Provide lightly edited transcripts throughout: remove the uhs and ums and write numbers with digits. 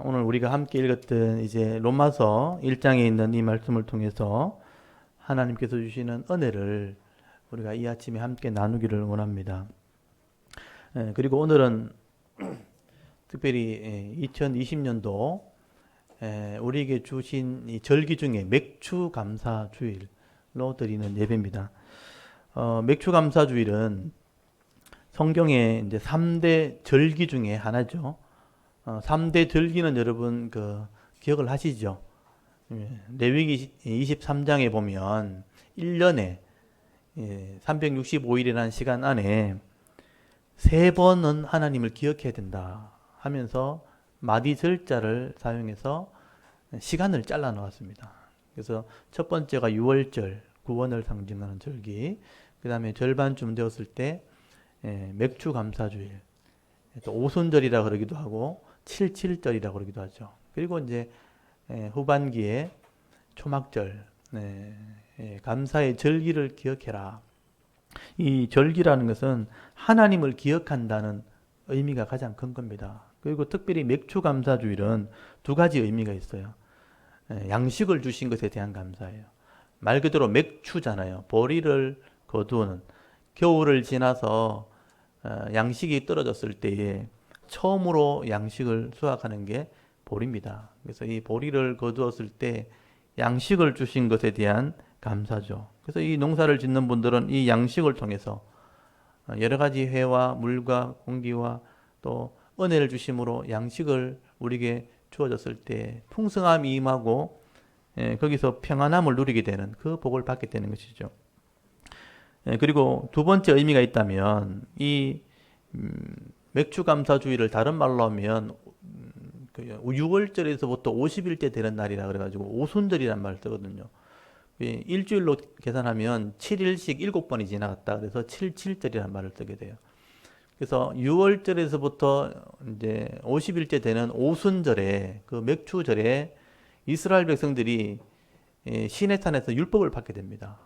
오늘 우리가 함께 읽었던 이제 로마서 1장에 있는 이 말씀을 통해서 하나님께서 주시는 은혜를 우리가 이 아침에 함께 나누기를 원합니다. 그리고 오늘은 특별히 2020년도 우리에게 주신 이 절기 중에 맥주 감사 주일로 드리는 예배입니다. 맥주 감사 주일은 성경의 이제 3대 절기 중에 하나죠. 3대 절기는 여러분 기억을 하시죠? 레위기 23장에 보면 1년에 365일이라는 시간 안에 3번은 하나님을 기억해야 된다 하면서 마디절자를 사용해서 시간을 잘라 놓았습니다. 그래서 첫 번째가 6월절, 구원을 상징하는 절기, 그 다음에 절반쯤 되었을 때 맥주 감사주일, 또 오순절이라 그러기도 하고 77절이라고 그러기도 하죠. 그리고 이제 후반기에 초막절, 감사의 절기를 기억해라. 이 절기라는 것은 하나님을 기억한다는 의미가 가장 큰 겁니다. 그리고 특별히 맥주 감사주일은 두 가지 의미가 있어요. 양식을 주신 것에 대한 감사예요. 말 그대로 맥주잖아요. 보리를 거두는, 겨울을 지나서 양식이 떨어졌을 때에 처음으로 양식을 수확하는 게 보리입니다. 그래서 이 보리를 거두었을 때 양식을 주신 것에 대한 감사죠. 그래서 이 농사를 짓는 분들은 이 양식을 통해서 여러 가지 해와 물과 공기와 또 은혜를 주심으로 양식을 우리에게 주어졌을 때 풍성함이 임하고 거기서 평안함을 누리게 되는 그 복을 받게 되는 것이죠. 그리고 두 번째 의미가 있다면 이 맥주 감사주의를 다른 말로 하면 6월절에서부터 50일째 되는 날이라 그래가지고 오순절이란 말을 쓰거든요. 일주일로 계산하면 7일씩 7번이 지나갔다 그래서 77절이라는 말을 쓰게 돼요. 그래서 6월절에서부터 이제 50일째 되는 오순절에 그 맥주절에 이스라엘 백성들이 시내산에서 율법을 받게 됩니다.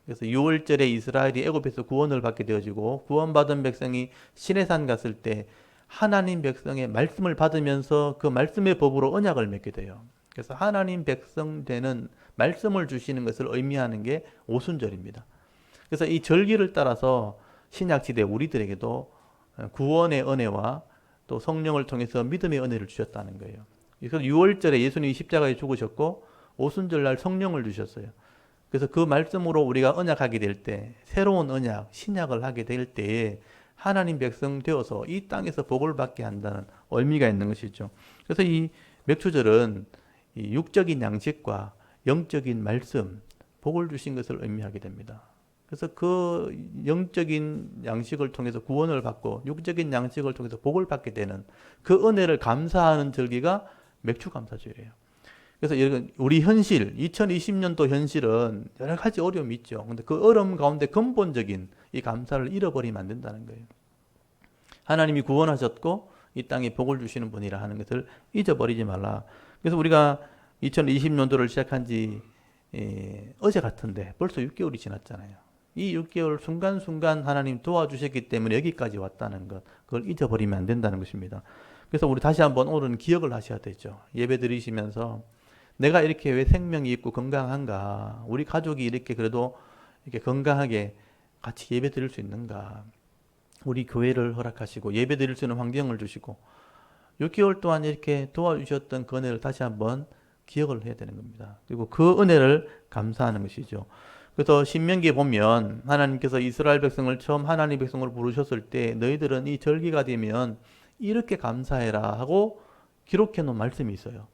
그래서 6월절에 이스라엘이 애굽에서 구원을 받게 되어지고 구원받은 백성이 시내산 갔을 때 하나님 백성의 말씀을 받으면서 그 말씀의 법으로 언약을 맺게 돼요. 그래서 하나님 백성 되는 말씀을 주시는 것을 의미하는 게 오순절입니다. 그래서 이 절기를 따라서 신약시대 우리들에게도 구원의 은혜와 또 성령을 통해서 믿음의 은혜를 주셨다는 거예요. 그래서 6월절에 예수님이 십자가에 죽으셨고 오순절날 성령을 주셨어요. 그래서 그 말씀으로 우리가 언약하게 될 때, 새로운 언약, 신약을 하게 될 때에 하나님 백성 되어서 이 땅에서 복을 받게 한다는 의미가 있는 것이죠. 그래서 이 맥주절은 이 육적인 양식과 영적인 말씀, 복을 주신 것을 의미하게 됩니다. 그래서 그 영적인 양식을 통해서 구원을 받고 육적인 양식을 통해서 복을 받게 되는 그 은혜를 감사하는 절기가 맥주 감사주일이에요. 그래서 우리 현실, 2020년도 현실은 여러 가지 어려움이 있죠. 근데 그 어려움 가운데 근본적인 이 감사를 잃어버리면 안 된다는 거예요. 하나님이 구원하셨고 이 땅에 복을 주시는 분이라 하는 것을 잊어버리지 말라. 그래서 우리가 2020년도를 시작한 지 어제 같은데 벌써 6개월이 지났잖아요. 이 6개월 순간순간 하나님 도와주셨기 때문에 여기까지 왔다는 것, 그걸 잊어버리면 안 된다는 것입니다. 그래서 우리 다시 한번 오늘은 기억을 하셔야 되죠. 예배 드리시면서 내가 이렇게 왜 생명이 있고 건강한가? 우리 가족이 이렇게 그래도 이렇게 건강하게 같이 예배 드릴 수 있는가? 우리 교회를 허락하시고 예배 드릴 수 있는 환경을 주시고 6개월 동안 이렇게 도와주셨던 그 은혜를 다시 한번 기억을 해야 되는 겁니다. 그리고 그 은혜를 감사하는 것이죠. 그래서 신명기에 보면 하나님께서 이스라엘 백성을 처음 하나님 백성으로 부르셨을 때 너희들은 이 절기가 되면 이렇게 감사해라 하고 기록해 놓은 말씀이 있어요.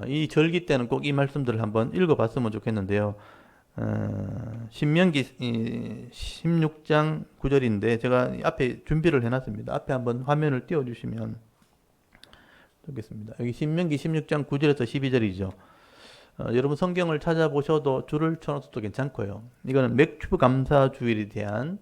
이 절기 때는 꼭 이 말씀들을 한번 읽어봤으면 좋겠는데요. 신명기 16장 9절인데 제가 앞에 준비를 해놨습니다. 앞에 한번 화면을 띄워주시면 좋겠습니다. 여기 신명기 16장 9절에서 12절이죠. 여러분 성경을 찾아보셔도 줄을 쳐놓어도 괜찮고요. 이거는 맥주 감사 주일에 대한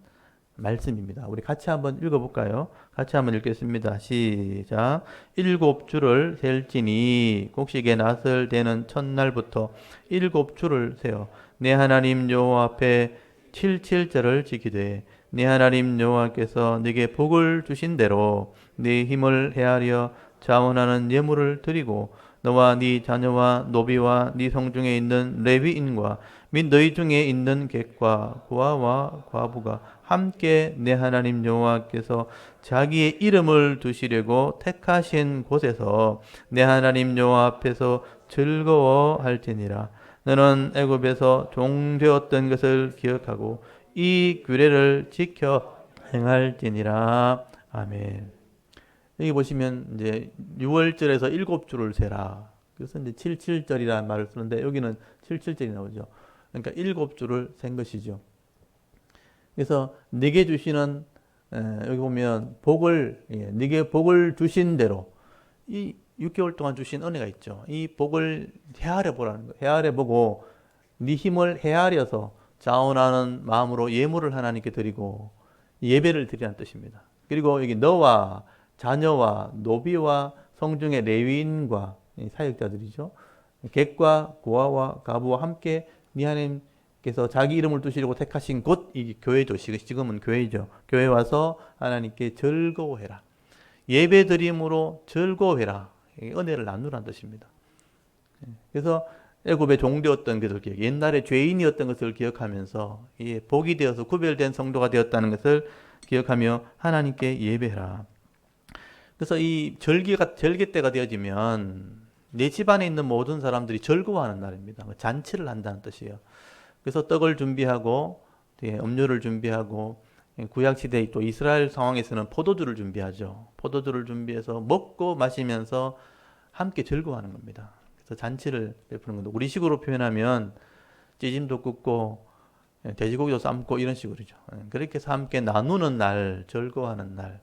말씀입니다. 우리 같이 한번 읽어볼까요? 같이 한번 읽겠습니다. 시작. 7주를 셀지니 곡식의 낫을 대는 첫날부터 7주를 세어 내 하나님 여호와 앞에 77절을 지키되 네 하나님 여호와께서 네게 복을 주신 대로 네 힘을 헤아려 자원하는 예물을 드리고 너와 네 자녀와 노비와 네 성중에 있는 레위인과 및 너희 중에 있는 객과 고아와 과부가 함께 내 하나님 여호와께서 자기의 이름을 두시려고 택하신 곳에서 내 하나님 여호와 앞에서 즐거워할지니라. 너는 애굽에서 종되었던 것을 기억하고 이 규례를 지켜 행할지니라. 아멘. 여기 보시면 이제 6월절에서 7주를 세라. 그래서 이제 77절이라는 말을 쓰는데 여기는 77절이 나오죠. 그러니까 7주를 센 것이죠. 그래서 네게 주시는 여기 보면 복을 네게 복을 주신 대로 이 6개월 동안 주신 은혜가 있죠. 이 복을 헤아려 보라는 거예요. 헤아려 보고 네 힘을 헤아려서 자원하는 마음으로 예물을 하나님께 드리고 예배를 드리라는 뜻입니다. 그리고 여기 너와 자녀와 노비와 성중의 레위인과 사역자들이죠. 객과 고아와 가부와 함께 네 하나님께서 자기 이름을 두시려고 택하신 곳, 이 교회죠. 지금은 교회죠. 교회 와서 하나님께 즐거워해라. 예배 드림으로 즐거워해라. 은혜를 나누라는 뜻입니다. 그래서 애굽의 종되었던 것을 기억, 옛날에 죄인이었던 것을 기억하면서 복이 되어서 구별된 성도가 되었다는 것을 기억하며 하나님께 예배해라. 그래서 이 절기 때가 되어지면 내 집안에 있는 모든 사람들이 즐거워하는 날입니다. 잔치를 한다는 뜻이에요. 그래서 떡을 준비하고 음료를 준비하고 구약시대 또 이스라엘 상황에서는 포도주를 준비하죠. 포도주를 준비해서 먹고 마시면서 함께 즐거워하는 겁니다. 그래서 잔치를 베푸는 건데 우리식으로 표현하면 찌짐도 굽고 돼지고기도 삶고 이런 식으로죠. 그렇게 해서 함께 나누는 날, 즐거워하는 날.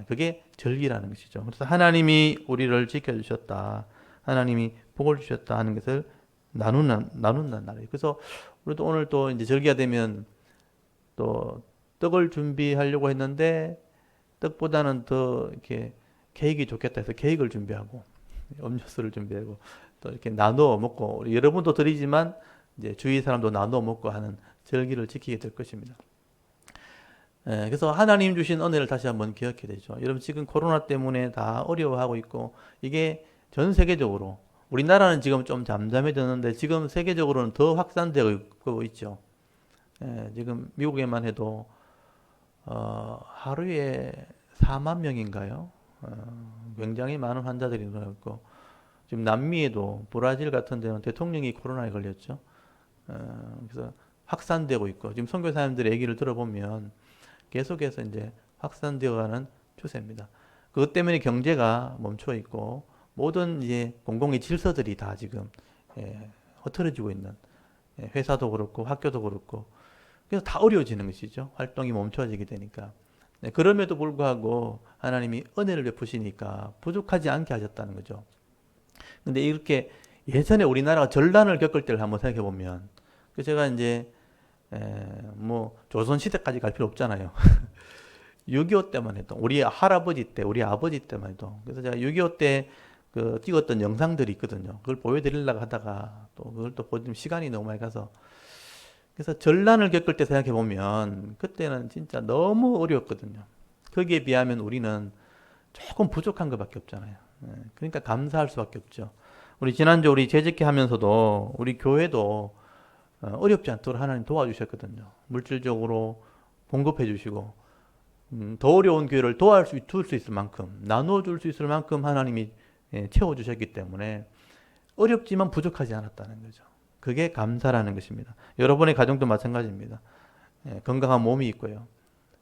그게 절기라는 것이죠. 그래서 하나님이 우리를 지켜주셨다. 하나님이 복을 주셨다 하는 것을 나누는 날이에요. 그래서 우리도 오늘 또 이제 절기가 되면 또 떡을 준비하려고 했는데 떡보다는 더 이렇게 케이크 좋겠다 해서 케이크를 준비하고 음료수를 준비하고 또 이렇게 나누어 먹고 여러분도 드리지만 이제 주위 사람도 나누어 먹고 하는 절기를 지키게 될 것입니다. 그래서 하나님 주신 은혜를 다시 한번 기억해야 되죠. 여러분 지금 코로나 때문에 다 어려워하고 있고 이게 전 세계적으로 우리나라는 지금 좀 잠잠해졌는데 지금 세계적으로는 더 확산되고 있죠. 지금 미국에만 해도 하루에 4만 명인가요? 굉장히 많은 환자들이 늘어났고 지금 남미에도 브라질 같은 데는 대통령이 코로나에 걸렸죠. 그래서 확산되고 있고 지금 선교사님들의 얘기를 들어보면 계속해서 이제 확산되어가는 추세입니다. 그것 때문에 경제가 멈춰 있고 모든 이제 공공의 질서들이 다 지금 흐트러지고 있는 회사도 그렇고 학교도 그렇고 그래서 다 어려워지는 것이죠. 활동이 멈춰지게 되니까. 그럼에도 불구하고 하나님이 은혜를 베푸시니까 부족하지 않게 하셨다는 거죠. 근데 이렇게 예전에 우리나라가 전란을 겪을 때를 한번 생각해 보면 제가 이제 뭐 조선시대까지 갈 필요 없잖아요. 6.25 때만 해도 우리 할아버지 때 우리 아버지 때만 해도 그래서 제가 6.25 때 그 찍었던 영상들이 있거든요. 그걸 보여드리려고 하다가 또 그걸 또 보여드리면 시간이 너무 많이 가서 그래서 전란을 겪을 때 생각해 보면 그때는 진짜 너무 어려웠거든요. 거기에 비하면 우리는 조금 부족한 것밖에 없잖아요. 그러니까 감사할 수밖에 없죠. 우리 지난주 우리 재직회 하면서도 우리 교회도 어렵지 않도록 하나님 도와주셨거든요. 물질적으로 공급해 주시고 더 어려운 교회를 도와줄 수 있을 만큼 나누어 줄 수 있을 만큼 하나님이 채워주셨기 때문에 어렵지만 부족하지 않았다는 거죠. 그게 감사라는 것입니다. 여러분의 가정도 마찬가지입니다. 건강한 몸이 있고요.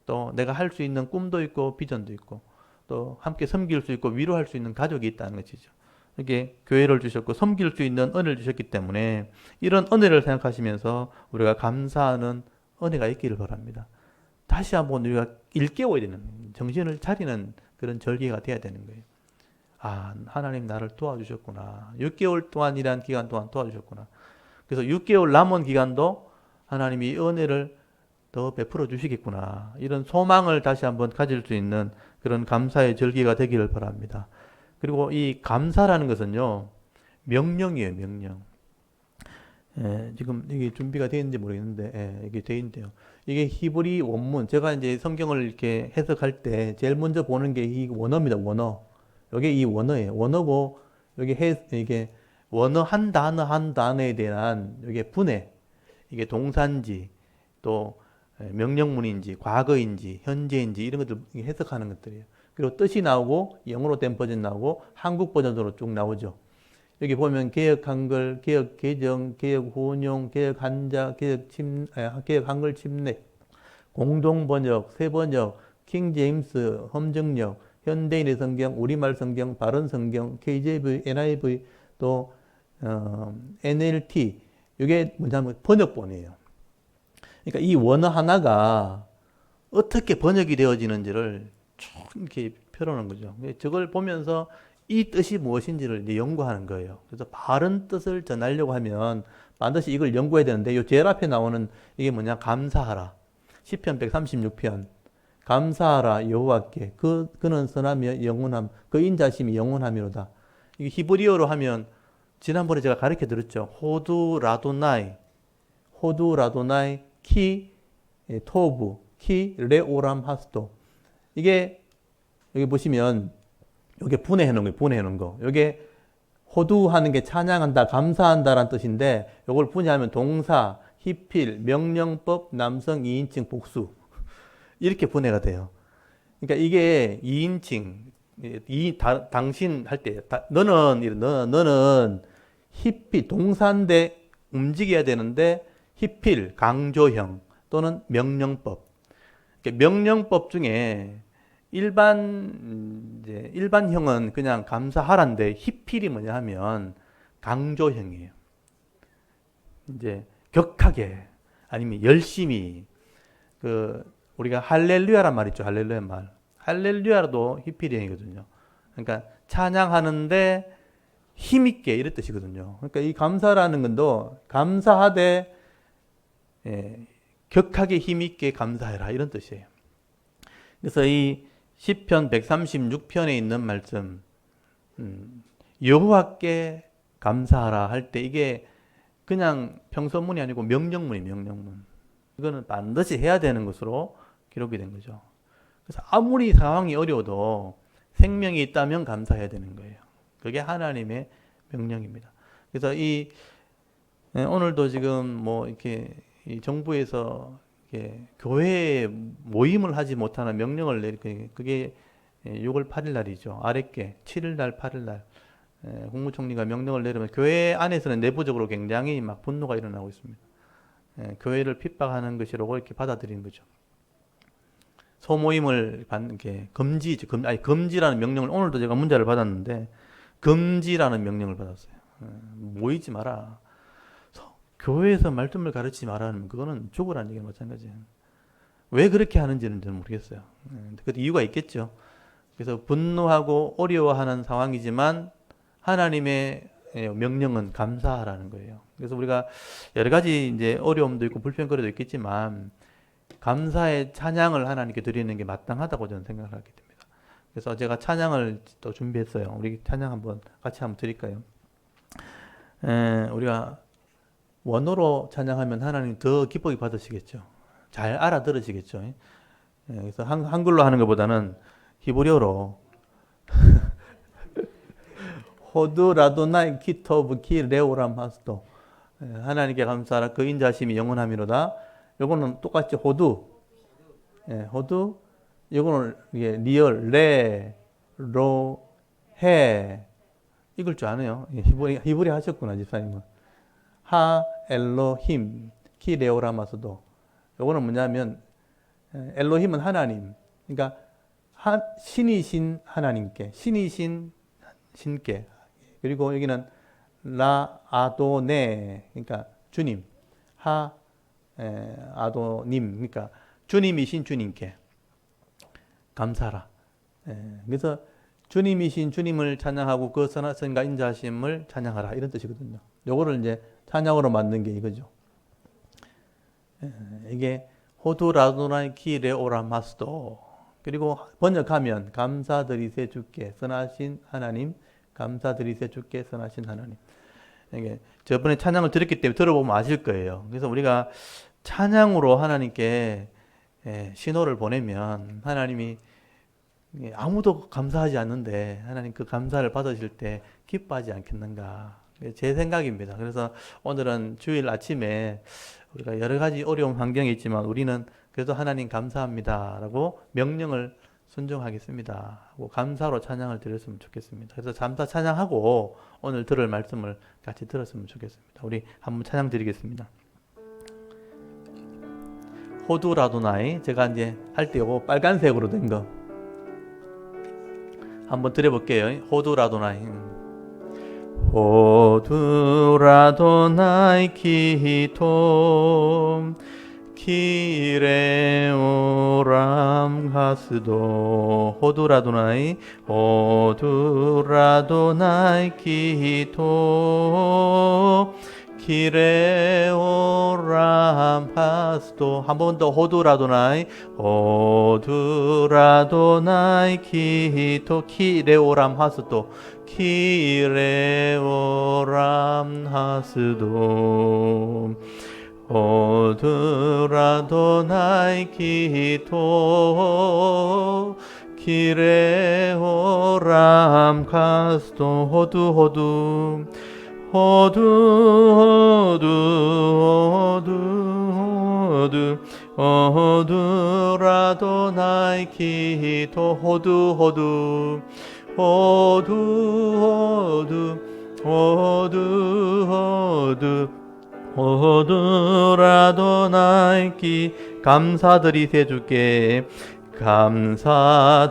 또 내가 할 수 있는 꿈도 있고 비전도 있고 또 함께 섬길 수 있고 위로할 수 있는 가족이 있다는 것이죠. 이렇게 교회를 주셨고 섬길 수 있는 은혜를 주셨기 때문에 이런 은혜를 생각하시면서 우리가 감사하는 은혜가 있기를 바랍니다. 다시 한번 우리가 일깨워야 되는 정신을 차리는 그런 절기가 돼야 되는 거예요. 아, 하나님 나를 도와주셨구나. 6개월 동안이란 기간 동안 도와주셨구나. 그래서 6개월 남은 기간도 하나님이 은혜를 더 베풀어 주시겠구나. 이런 소망을 다시 한번 가질 수 있는 그런 감사의 절기가 되기를 바랍니다. 그리고 이 감사라는 것은요, 명령이에요, 명령. 지금 이게 준비가 되어 있는지 모르겠는데, 이게 되어 있는데요. 이게 히브리 원문, 제가 이제 성경을 이렇게 해석할 때 제일 먼저 보는 게 이 원어입니다, 원어. 이게 이 원어예요. 원어고 이게 원어 한 단어 한 단어에 대한 이게 분해, 이게 동사인지 또 명령문인지 과거인지 현재인지 이런 것들 해석하는 것들이에요. 그리고 뜻이 나오고 영어로 된 버전 나오고 한국 버전으로 쭉 나오죠. 여기 보면 개역 한글, 개역 개정, 개역 혼용, 개역 한자, 개역 한글 침례, 공동 번역, 새 번역, 킹 제임스, 험정역, 현대인의 성경, 우리말 성경, 바른 성경, KJV, NIV, 또 NLT. 이게 뭐냐면 번역본이에요. 그러니까 이 원어 하나가 어떻게 번역이 되어지는지를 쭉 이렇게 펴놓는 거죠. 저걸 보면서 이 뜻이 무엇인지를 이제 연구하는 거예요. 그래서 바른 뜻을 전하려고 하면 반드시 이걸 연구해야 되는데, 요 제일 앞에 나오는 이게 뭐냐? 감사하라. 시편 136편. 감사하라 여호와께 그는 선하며 영원함, 그 인자심이 영원함이로다. 이게 히브리어로 하면 지난번에 제가 가르쳐 드렸죠. 호두 라도나이 키 토브 키 레오람 하스도. 이게 여기 보시면 이게 분해해 놓은 거예요. 분해해 놓은 거. 이게 호두하는 게 찬양한다, 감사한다라는 뜻인데, 이걸 분해하면 동사, 히필, 명령법, 남성 2인칭 복수 이렇게 분해가 돼요. 그러니까 이게 2인칭, 당신 할 때, 너는 히필, 동사인데 움직여야 되는데, 히필, 강조형 또는 명령법. 그러니까 명령법 중에 일반형은 그냥 감사하란데, 히필이 뭐냐 하면 강조형이에요. 이제 격하게 아니면 열심히, 우리가 할렐루야란 말 있죠. 할렐루야 말. 할렐루야도 히필형이거든요. 그러니까 찬양하는데 힘있게 이런 뜻이거든요. 그러니까 이 감사라는 건도 감사하되 격하게 힘있게 감사해라 이런 뜻이에요. 그래서 이 시편 136편에 있는 말씀, 여호와께 감사하라 할 때 이게 그냥 평서문이 아니고 명령문이에요. 명령문. 이거는 반드시 해야 되는 것으로 기록이 된 거죠. 그래서 아무리 상황이 어려워도 생명이 있다면 감사해야 되는 거예요. 그게 하나님의 명령입니다. 그래서 오늘도 지금 뭐 이렇게 이 정부에서 이렇게 교회에 모임을 하지 못하는 명령을 내리고, 그게 6월 8일 날이죠. 아랫게 7일 날, 8일 날 국무총리가 명령을 내리면 교회 안에서는 내부적으로 굉장히 막 분노가 일어나고 있습니다. 교회를 핍박하는 것이라고 이렇게 받아들이는 거죠. 소모임을 받는 게 금지라는 명령을, 오늘도 제가 문자를 받았는데 금지라는 명령을 받았어요. 모이지 마라. 교회에서 말씀을 가르치지 말라는, 그거는 죽으라는 얘기는 마찬가지예요. 왜 그렇게 하는지는 저는 모르겠어요. 그 이유가 있겠죠. 그래서 분노하고 어려워하는 상황이지만 하나님의 명령은 감사하라는 거예요. 그래서 우리가 여러 가지 이제 어려움도 있고 불편거리도 있겠지만 감사의 찬양을 하나님께 드리는 게 마땅하다고 저는 생각을 하게 됩니다. 그래서 제가 찬양을 또 준비했어요. 우리 찬양 같이 한번 드릴까요? 우리가 원어로 찬양하면 하나님 더 기쁘게 받으시겠죠. 잘 알아들으시겠죠. 그래서 한글로 하는 것보다는 히브리어로 호두 라도나이 키토브 키 레오람 하스도, 하나님께 감사하라 그 인자심이 영원함이로다. 요거는 똑같이 호두, 호두. 요거는 리얼 로 해 읽을 줄 아네요. 히브리 하셨구나 집사님은. 하 엘로힘 키 레오라마스도. 요거는 뭐냐면 엘로힘은 하나님, 그러니까 신이신 하나님께, 신이신 신께. 그리고 여기는 라 아도네, 그러니까 주님, 아도님, 그러니까 주님이신 주님께 감사하라. 그래서 주님이신 주님을 찬양하고 그 선하심과 인자하심을 찬양하라 이런 뜻이거든요. 요거를 이제 찬양으로 만든 게 이거죠. 이게 호두라도나이 키레오라마스도. 그리고 번역하면 감사드리세 주께 선하신 하나님, 감사드리세 주께 선하신 하나님. 이게 저번에 찬양을 드렸기 때문에 들어보면 아실 거예요. 그래서 우리가 찬양으로 하나님께 신호를 보내면 하나님이 예, 아무도 감사하지 않는데 하나님 그 감사를 받으실 때 기뻐하지 않겠는가. 제 생각입니다. 그래서 오늘은 주일 아침에 우리가 여러 가지 어려운 환경이 있지만 우리는 그래도 하나님 감사합니다라고 명령을 순종하겠습니다 하고 감사로 찬양을 드렸으면 좋겠습니다. 그래서 감사 찬양하고 오늘 들을 말씀을 같이 들었으면 좋겠습니다. 우리 한번 찬양 드리겠습니다. 호두라도나이, 제가 이제 할 때 요거 빨간색으로 된 거 한번 드려볼게요. 호두라도나이. 호두라도나이 키토 키레오람 하스도. 호두라도나이, 호두라도나이 키토 키레오람 하스도. 한 번 더. 호두라도나이, 호두라도나이 키토 키레오람 하스도. 키레오람 하스도. 호두라도나이 키토 키레오람 카스도. 호두 호두라도나이 키토. 호두라도나이 키. 감사드리세 주께, 감사드리세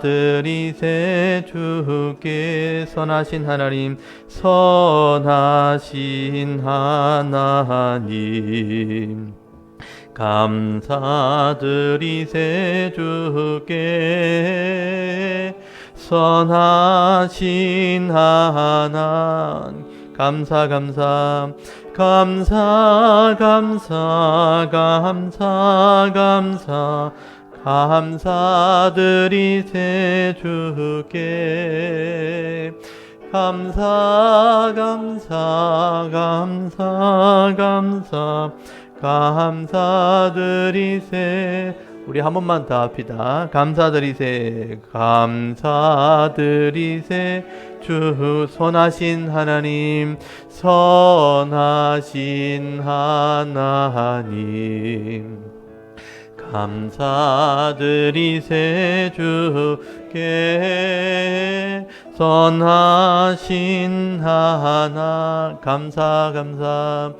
주께. 선하신 하나님, 선하신 하나님, 감사드리세 주께. 선하신 하나님, 감사 감사 감사 감사 감사 감사 감사드리세 주께. 감사 감사 감사 감사 감사드리세. 우리 한 번만 더 합시다. 감사드리세, 감사드리세 주. 선하신 하나님, 선하신 하나님, 감사드리세 주께. 선하신 하나. 감사 감사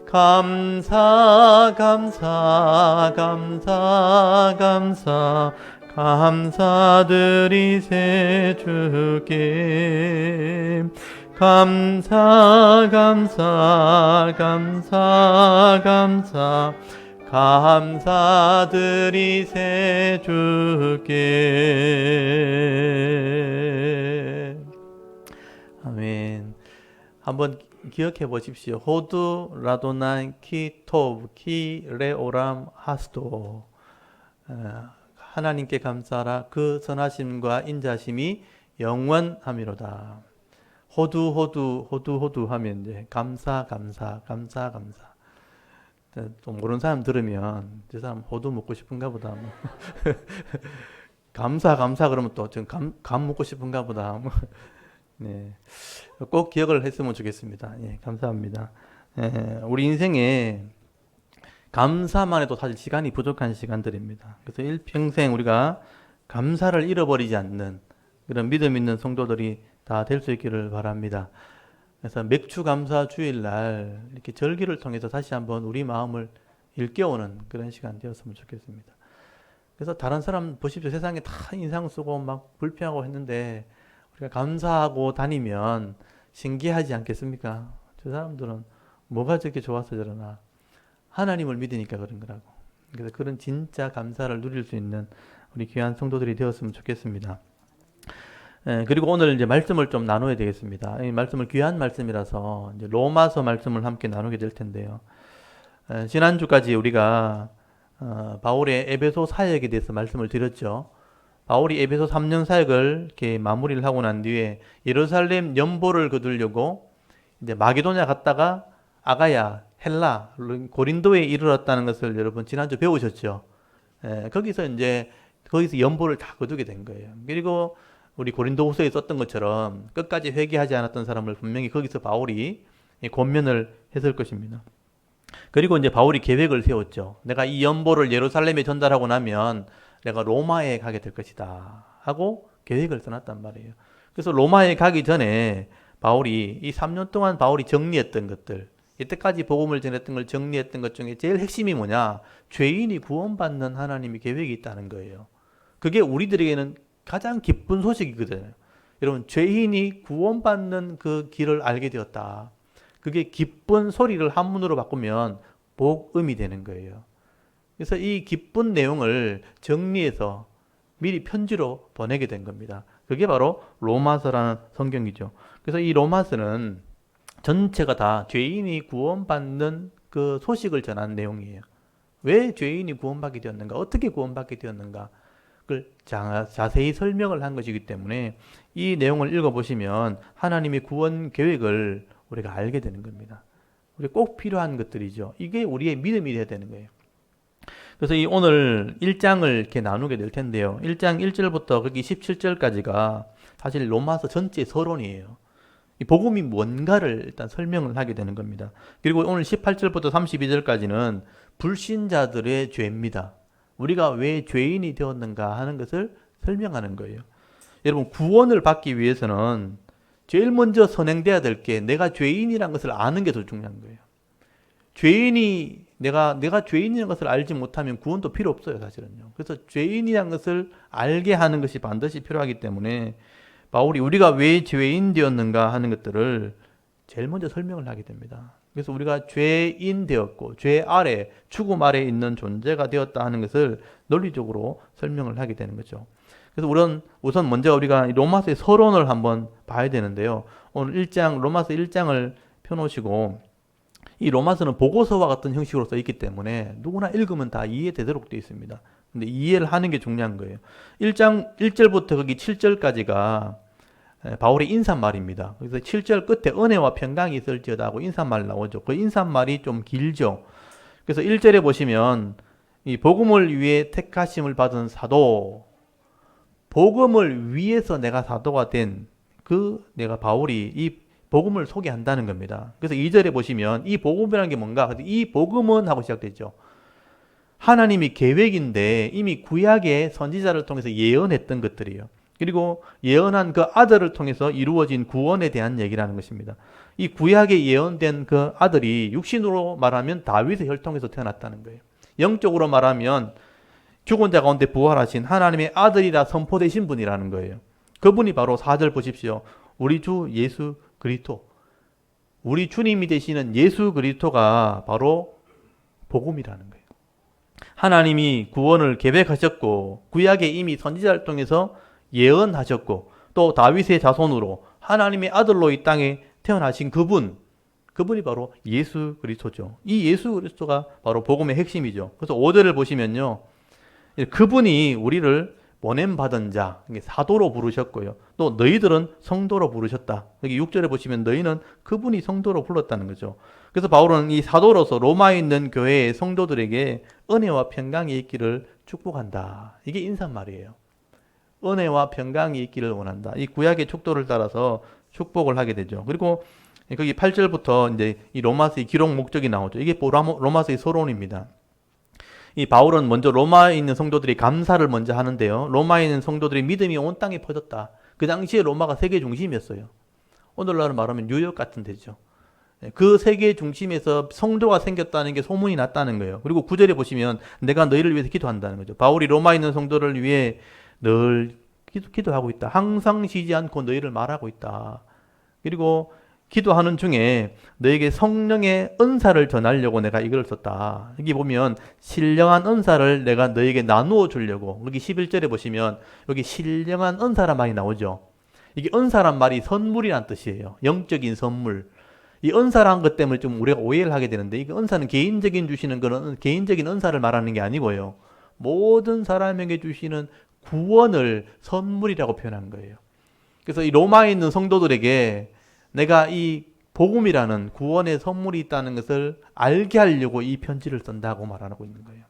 감사 감사 감사 감사 감사드리세 주께. 감사 감사 감사 감사 감사드리세 주께. 아멘. 한번 기억해 보십시오. 호두라도나이 키토브 키레오람 하스도. 하나님께 감사하라. 그 선하심과 인자심이 영원함이로다. 호두 하면 이제 감사. 또 모르는 사람 들으면 저 사람 호두 먹고 싶은가 보다. 감사 그러면 또 지금 감 먹고 싶은가 보다. 네, 꼭 기억을 했으면 좋겠습니다. 예, 감사합니다. 우리 인생에 감사만 해도 사실 시간이 부족한 시간들입니다. 그래서 일평생 우리가 감사를 잃어버리지 않는 그런 믿음 있는 성도들이 다 될 수 있기를 바랍니다. 그래서 맥주 감사 주일날 이렇게 절기를 통해서 다시 한번 우리 마음을 일깨우는 그런 시간 되었으면 좋겠습니다. 그래서 다른 사람 보십시오. 세상에 다 인상 쓰고 막 불평하고 했는데 우리가 감사하고 다니면 신기하지 않겠습니까? 저 사람들은 뭐가 저렇게 좋아서 저러나. 하나님을 믿으니까 그런 거라고. 그래서 그런 진짜 감사를 누릴 수 있는 우리 귀한 성도들이 되었으면 좋겠습니다. 그리고 오늘 이제 말씀을 좀 나눠야 되겠습니다. 이 말씀을 귀한 말씀이라서 이제 로마서 말씀을 함께 나누게 될 텐데요. 지난주까지 우리가 바울의 에베소 사역에 대해서 말씀을 드렸죠. 바울이 에베소 3년 사역을 이렇게 마무리를 하고 난 뒤에 예루살렘 연보를 거두려고 이제 마게도냐 갔다가 아가야, 헬라, 고린도에 이르렀다는 것을 여러분 지난주 배우셨죠. 거기서 이제 거기서 연보를 다 거두게 된 거예요. 그리고 우리 고린도후서에 썼던 것처럼 끝까지 회개하지 않았던 사람을 분명히 거기서 바울이 권면을 했을 것입니다. 그리고 이제 바울이 계획을 세웠죠. 내가 이 연보를 예루살렘에 전달하고 나면 내가 로마에 가게 될 것이다 하고 계획을 써놨단 말이에요. 그래서 로마에 가기 전에 바울이 이 3년 동안 바울이 정리했던 것들, 이때까지 복음을 전했던 걸 정리했던 것 중에 제일 핵심이 뭐냐? 죄인이 구원받는 하나님의 계획이 있다는 거예요. 그게 우리들에게는 가장 기쁜 소식이거든요. 여러분, 죄인이 구원받는 그 길을 알게 되었다. 그게 기쁜 소리를 한문으로 바꾸면 복음이 되는 거예요. 그래서 이 기쁜 내용을 정리해서 미리 편지로 보내게 된 겁니다. 그게 바로 로마서라는 성경이죠. 그래서 이 로마서는 전체가 다 죄인이 구원받는 그 소식을 전한 내용이에요. 왜 죄인이 구원받게 되었는가? 어떻게 구원받게 되었는가? 그걸 자세히 설명을 한 것이기 때문에 이 내용을 읽어보시면 하나님의 구원 계획을 우리가 알게 되는 겁니다. 우리 꼭 필요한 것들이죠. 이게 우리의 믿음이 돼야 되는 거예요. 그래서 이 오늘 1장을 이렇게 나누게 될 텐데요. 1장 1절부터 거기 17절까지가 사실 로마서 전체 서론이에요. 이 복음이 뭔가를 일단 설명을 하게 되는 겁니다. 그리고 오늘 18절부터 32절까지는 불신자들의 죄입니다. 우리가 왜 죄인이 되었는가 하는 것을 설명하는 거예요. 여러분, 구원을 받기 위해서는 제일 먼저 선행돼야 될 게 내가 죄인이라는 것을 아는 게 더 중요한 거예요. 내가 죄인이라는 것을 알지 못하면 구원도 필요 없어요, 사실은요. 그래서 죄인이라는 것을 알게 하는 것이 반드시 필요하기 때문에 바울이 우리가 왜 죄인 되었는가 하는 것들을 제일 먼저 설명을 하게 됩니다. 그래서 우리가 죄인 되었고 죄 아래, 죽음 아래 있는 존재가 되었다 하는 것을 논리적으로 설명을 하게 되는 거죠. 그래서 우선 먼저 우리가 로마서의 서론을 한번 봐야 되는데요. 오늘 로마서 1장을 펴놓으시고, 이 로마서는 보고서와 같은 형식으로 써 있기 때문에 누구나 읽으면 다 이해되도록 되어 있습니다. 근데 이해를 하는 게 중요한 거예요. 1장 1절부터 거기 7절까지가 바울의 인사말입니다. 그래서 7절 끝에 은혜와 평강이 있을지어다 하고 인사말 나오죠. 그 인사말이 좀 길죠. 그래서 1절에 보시면 이 복음을 위해 택하심을 받은 사도, 복음을 위해서 내가 사도가 된 내가 바울이 이 복음을 소개한다는 겁니다. 그래서 2절에 보시면 이 복음이라는 게 뭔가? 이 복음은 하고 시작되죠. 하나님이 계획인데 이미 구약의 선지자를 통해서 예언했던 것들이에요. 그리고 예언한 그 아들을 통해서 이루어진 구원에 대한 얘기라는 것입니다. 이 구약에 예언된 그 아들이 육신으로 말하면 다윗의 혈통에서 태어났다는 거예요. 영적으로 말하면 죽은 자 가운데 부활하신 하나님의 아들이라 선포되신 분이라는 거예요. 그분이 바로 4절 보십시오. 우리 주 예수 그리스도, 우리 주님이 되시는 예수 그리스도가 바로 복음이라는 거예요. 하나님이 구원을 계획하셨고 구약에 이미 선지자를 통해서 예언하셨고 또 다윗의 자손으로 하나님의 아들로 이 땅에 태어나신 그분이 바로 예수 그리스도죠. 이 예수 그리스도가 바로 복음의 핵심이죠. 그래서 5절을 보시면요, 그분이 우리를 보냄받은 자, 사도로 부르셨고요. 또 너희들은 성도로 부르셨다. 여기 6절에 보시면 너희는 그분이 성도로 불렀다는 거죠. 그래서 바울은 이 사도로서 로마에 있는 교회의 성도들에게 은혜와 평강이 있기를 축복한다. 이게 인사말이에요. 은혜와 평강이 있기를 원한다. 이 구약의 촉도를 따라서 축복을 하게 되죠. 그리고 거기 8절부터 이제 이 로마서의 기록 목적이 나오죠. 이게 로마서의 서론입니다. 이 바울은 먼저 로마에 있는 성도들이 감사를 먼저 하는데요. 로마에 있는 성도들의 믿음이 온 땅에 퍼졌다. 그 당시에 로마가 세계 중심이었어요. 오늘날로 말하면 뉴욕 같은 데죠. 그 세계 중심에서 성도가 생겼다는 게 소문이 났다는 거예요. 그리고 9절에 보시면 내가 너희를 위해서 기도한다는 거죠. 바울이 로마에 있는 성도를 위해 늘 기도하고 있다. 항상 쉬지 않고 너희를 말하고 있다. 그리고 기도하는 중에 너에게 성령의 은사를 전하려고 내가 이걸 썼다. 여기 보면 신령한 은사를 내가 너에게 나누어 주려고. 여기 11절에 보시면 여기 신령한 은사란 말이 나오죠. 이게 은사란 말이 선물이란 뜻이에요. 영적인 선물. 이 은사란 것 때문에 좀 우리가 오해를 하게 되는데, 이게 은사는 개인적인 주시는 그런 개인적인 은사를 말하는 게 아니고요. 모든 사람에게 주시는 구원을 선물이라고 표현한 거예요. 그래서 이 로마에 있는 성도들에게 내가 이 복음이라는 구원의 선물이 있다는 것을 알게 하려고 이 편지를 쓴다고 말하고 있는 거예요.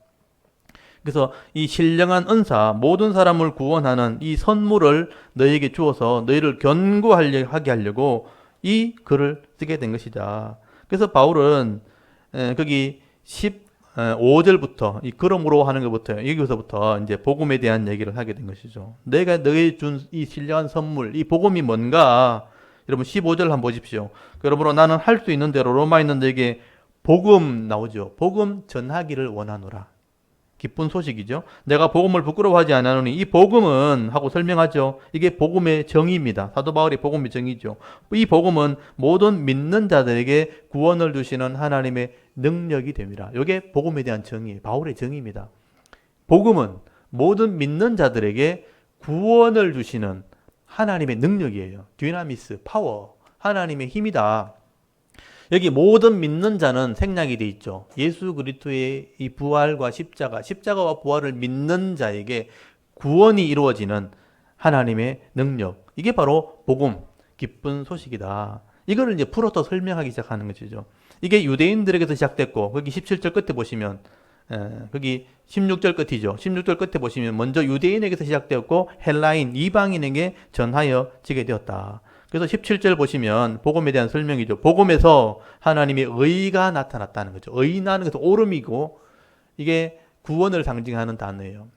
그래서 이 신령한 은사, 모든 사람을 구원하는 이 선물을 너희에게 주어서 너희를 견고하게 하려고 이 글을 쓰게 된 것이다. 그래서 바울은 거기 15절부터 이 그러므로 하는 것부터 여기서부터 이제 복음에 대한 얘기를 하게 된 것이죠. 내가 너희에 준 이 신령한 선물, 이 복음이 뭔가? 여러분 15절 한번 보십시오. 그러므로 나는 할 수 있는 대로 로마에 있는 너에게 복음 나오죠. 복음 전하기를 원하노라. 기쁜 소식이죠. 내가 복음을 부끄러워하지 않으노니 이 복음은 하고 설명하죠. 이게 복음의 정의입니다. 사도 바울이 복음의 정의죠. 이 복음은 모든 믿는 자들에게 구원을 주시는 하나님의 능력이 됩니다. 이게 복음에 대한 정의, 바울의 정의입니다. 복음은 모든 믿는 자들에게 구원을 주시는 하나님의 능력이에요. 디나미스, 파워, 하나님의 힘이다. 여기 모든 믿는 자는 생략이 돼 있죠. 예수 그리스도의 이 부활과 십자가와 부활을 믿는 자에게 구원이 이루어지는 하나님의 능력. 이게 바로 복음, 기쁜 소식이다. 이거를 이제 풀어서 설명하기 시작하는 것이죠. 이게 유대인들에게서 시작됐고, 거기 17절 끝에 보시면, 거기 16절 끝이죠. 16절 끝에 보시면 먼저 유대인에게서 시작되었고 헬라인, 이방인에게 전하여 지게 되었다. 그래서 17절 보시면 복음에 대한 설명이죠. 복음에서 하나님의 의가 나타났다는 거죠. 의라는 것은 오름이고 이게 구원을 상징하는 단어예요.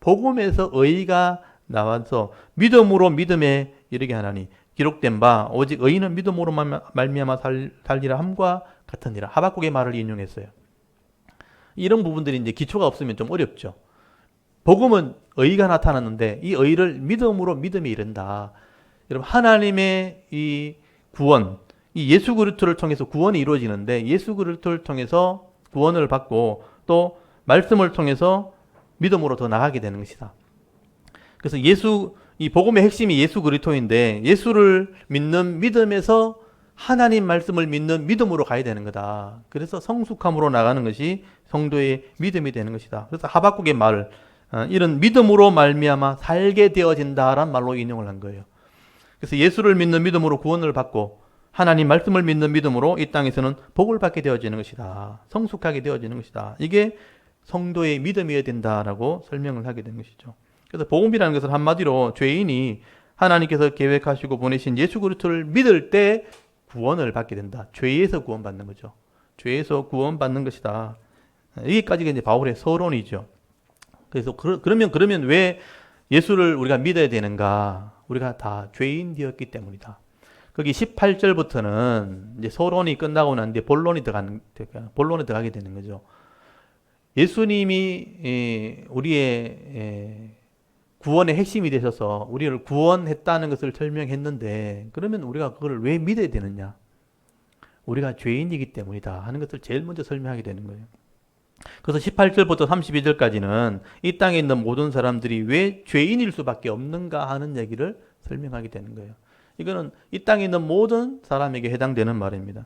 복음에서 의가 나와서 믿음으로 믿음에 이르게 하나니 기록된 바 오직 의인은 믿음으로 말미암아 살리라 함과 같으니라. 하박국의 말을 인용했어요. 이런 부분들이 이제 기초가 없으면 좀 어렵죠. 복음은 의가 나타났는데 이 의를 믿음으로 믿음에 이른다. 여러분 하나님의 이 구원, 이 예수 그리스도를 통해서 구원이 이루어지는데 예수 그리스도를 통해서 구원을 받고 또 말씀을 통해서 믿음으로 더 나아가게 되는 것이다. 그래서 이 복음의 핵심이 예수 그리스도인데 예수를 믿는 믿음에서 하나님 말씀을 믿는 믿음으로 가야 되는 거다. 그래서 성숙함으로 나가는 것이 성도의 믿음이 되는 것이다. 그래서 하박국의 말, 이런 믿음으로 말미암아 살게 되어진다라는 말로 인용을 한 거예요. 그래서 예수를 믿는 믿음으로 구원을 받고 하나님 말씀을 믿는 믿음으로 이 땅에서는 복을 받게 되어지는 것이다. 성숙하게 되어지는 것이다. 이게 성도의 믿음이어야 된다라고 설명을 하게 된 것이죠. 그래서 복음이라는 것은 한마디로 죄인이 하나님께서 계획하시고 보내신 예수 그리스도를 믿을 때 구원을 받게 된다. 죄에서 구원받는 거죠. 죄에서 구원받는 것이다. 여기까지가 이제 바울의 서론이죠. 그래서 그러면 왜 예수를 우리가 믿어야 되는가? 우리가 다 죄인 되었기 때문이다. 거기 18절부터는 이제 서론이 끝나고 난 뒤에 본론에 들어가게 되는 거죠. 예수님이 우리의 구원의 핵심이 되셔서 우리를 구원했다는 것을 설명했는데 그러면 우리가 그걸 왜 믿어야 되느냐? 우리가 죄인이기 때문이다 하는 것을 제일 먼저 설명하게 되는 거예요. 그래서 18절부터 32절까지는 이 땅에 있는 모든 사람들이 왜 죄인일 수밖에 없는가 하는 얘기를 설명하게 되는 거예요. 이거는 이 땅에 있는 모든 사람에게 해당되는 말입니다.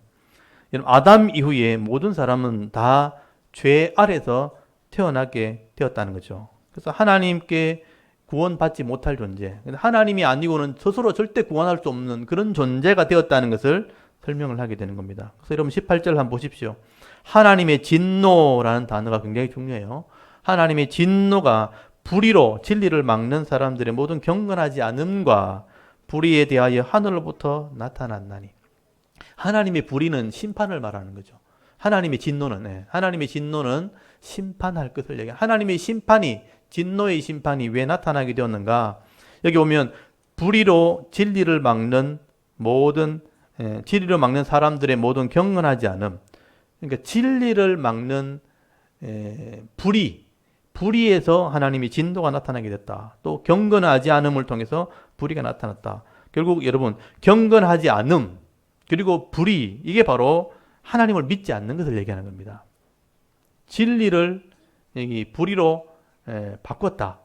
아담 이후에 모든 사람은 다 죄 아래서 태어나게 되었다는 거죠. 그래서 하나님께 구원받지 못할 존재, 하나님이 아니고는 스스로 절대 구원할 수 없는 그런 존재가 되었다는 것을 설명을 하게 되는 겁니다. 그래서 여러분 18절 한번 보십시오. 하나님의 진노라는 단어가 굉장히 중요해요. 하나님의 진노가 불의로 진리를 막는 사람들의 모든 경건하지 않음과 불의에 대하여 하늘로부터 나타났나니. 하나님의 불의는 심판을 말하는 거죠. 하나님의 진노는 심판할 것을 얘기해요. 하나님의 진노의 심판이 왜 나타나게 되었는가? 여기 보면 불의로 진리를 막는 사람들의 모든 경건하지 않음. 그러니까 진리를 막는 불의에서 하나님이 진노가 나타나게 됐다. 또 경건하지 않음을 통해서 불의가 나타났다. 결국 여러분 경건하지 않음 그리고 불의 이게 바로 하나님을 믿지 않는 것을 얘기하는 겁니다. 진리를 불의로 바꿨다.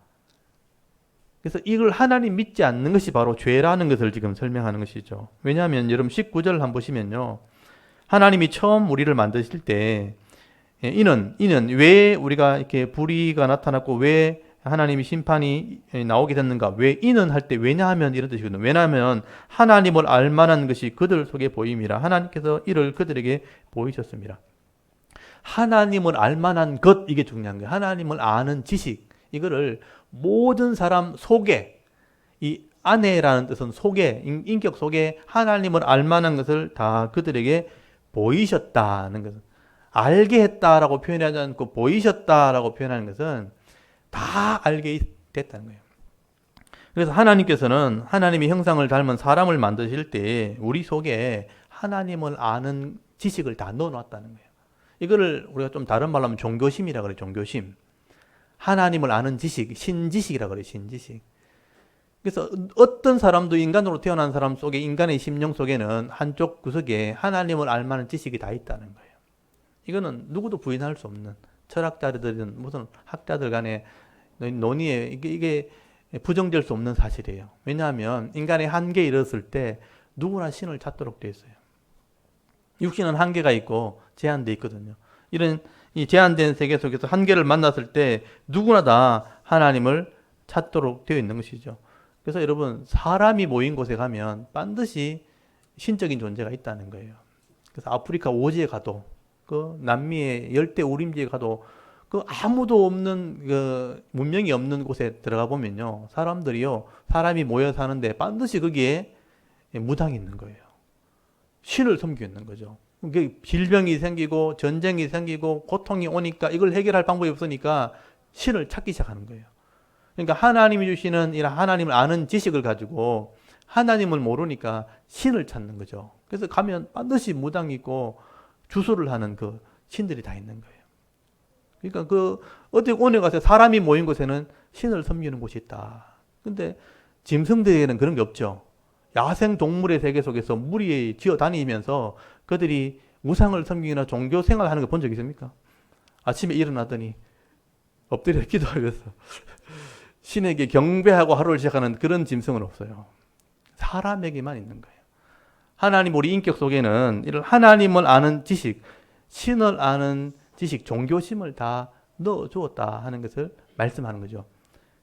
그래서 이걸 하나님 믿지 않는 것이 바로 죄라는 것을 지금 설명하는 것이죠. 왜냐하면 여러분 19절 한번 보시면요. 하나님이 처음 우리를 만드실 때 이는 왜 우리가 이렇게 불의가 나타났고 왜 하나님의 심판이 나오게 됐는가? 왜 이는 할 때 왜냐하면 이런 뜻이거든요. 왜냐하면 하나님을 알만한 것이 그들 속에 보임이라 하나님께서 이를 그들에게 보이셨습니다. 하나님을 알만한 것, 이게 중요한 거예요. 하나님을 아는 지식, 이거를 모든 사람 속에, 이 안에라는 뜻은 속에, 인격 속에 하나님을 알만한 것을 다 그들에게 보이셨다는 것은, 알게 했다라고 표현하지 않고 보이셨다라고 표현하는 것은 다 알게 됐다는 거예요. 그래서 하나님께서는 하나님의 형상을 닮은 사람을 만드실 때 우리 속에 하나님을 아는 지식을 다 넣어놨다는 거예요. 이거를 우리가 좀 다른 말로 하면 종교심이라 그래요. 종교심. 하나님을 아는 지식, 신지식이라 그래요. 신지식. 그래서 어떤 사람도 인간으로 태어난 사람 속에, 인간의 심령 속에는 한쪽 구석에 하나님을 알 만한 지식이 다 있다는 거예요. 이거는 누구도 부인할 수 없는, 철학자들이든 무슨 학자들 간의 논의에 이게 부정될 수 없는 사실이에요. 왜냐하면 인간의 한계에 이르렀을 때 누구나 신을 찾도록 되어 있어요. 육신은 한계가 있고 제한되어 있거든요. 이런 이 제한된 세계 속에서 한계를 만났을 때 누구나 다 하나님을 찾도록 되어 있는 것이죠. 그래서 여러분, 사람이 모인 곳에 가면 반드시 신적인 존재가 있다는 거예요. 그래서 아프리카 오지에 가도, 그 남미의 열대 우림지에 가도, 그 아무도 없는, 그 문명이 없는 곳에 들어가 보면요, 사람들이요, 사람이 모여 사는데 반드시 거기에 무당이 있는 거예요. 신을 섬기고 있는 거죠. 질병이 생기고 전쟁이 생기고 고통이 오니까 이걸 해결할 방법이 없으니까 신을 찾기 시작하는 거예요. 그러니까 하나님이 주시는 이런 하나님을 아는 지식을 가지고 하나님을 모르니까 신을 찾는 거죠. 그래서 가면 반드시 무당이 있고 주술을 하는 그 신들이 다 있는 거예요. 그러니까 그 어디 오늘 가서 사람이 모인 곳에는 신을 섬기는 곳이 있다. 근데 짐승들에게는 그런 게 없죠. 야생 동물의 세계 속에서 무리에 지어 다니면서 그들이 우상을 섬기거나 종교 생활하는 거 본 적 있습니까? 아침에 일어나더니 엎드려 기도하면서 신에게 경배하고 하루를 시작하는 그런 짐승은 없어요. 사람에게만 있는 거예요. 하나님 우리 인격 속에는 이런 하나님을 아는 지식, 신을 아는 지식, 종교심을 다 넣어주었다 하는 것을 말씀하는 거죠.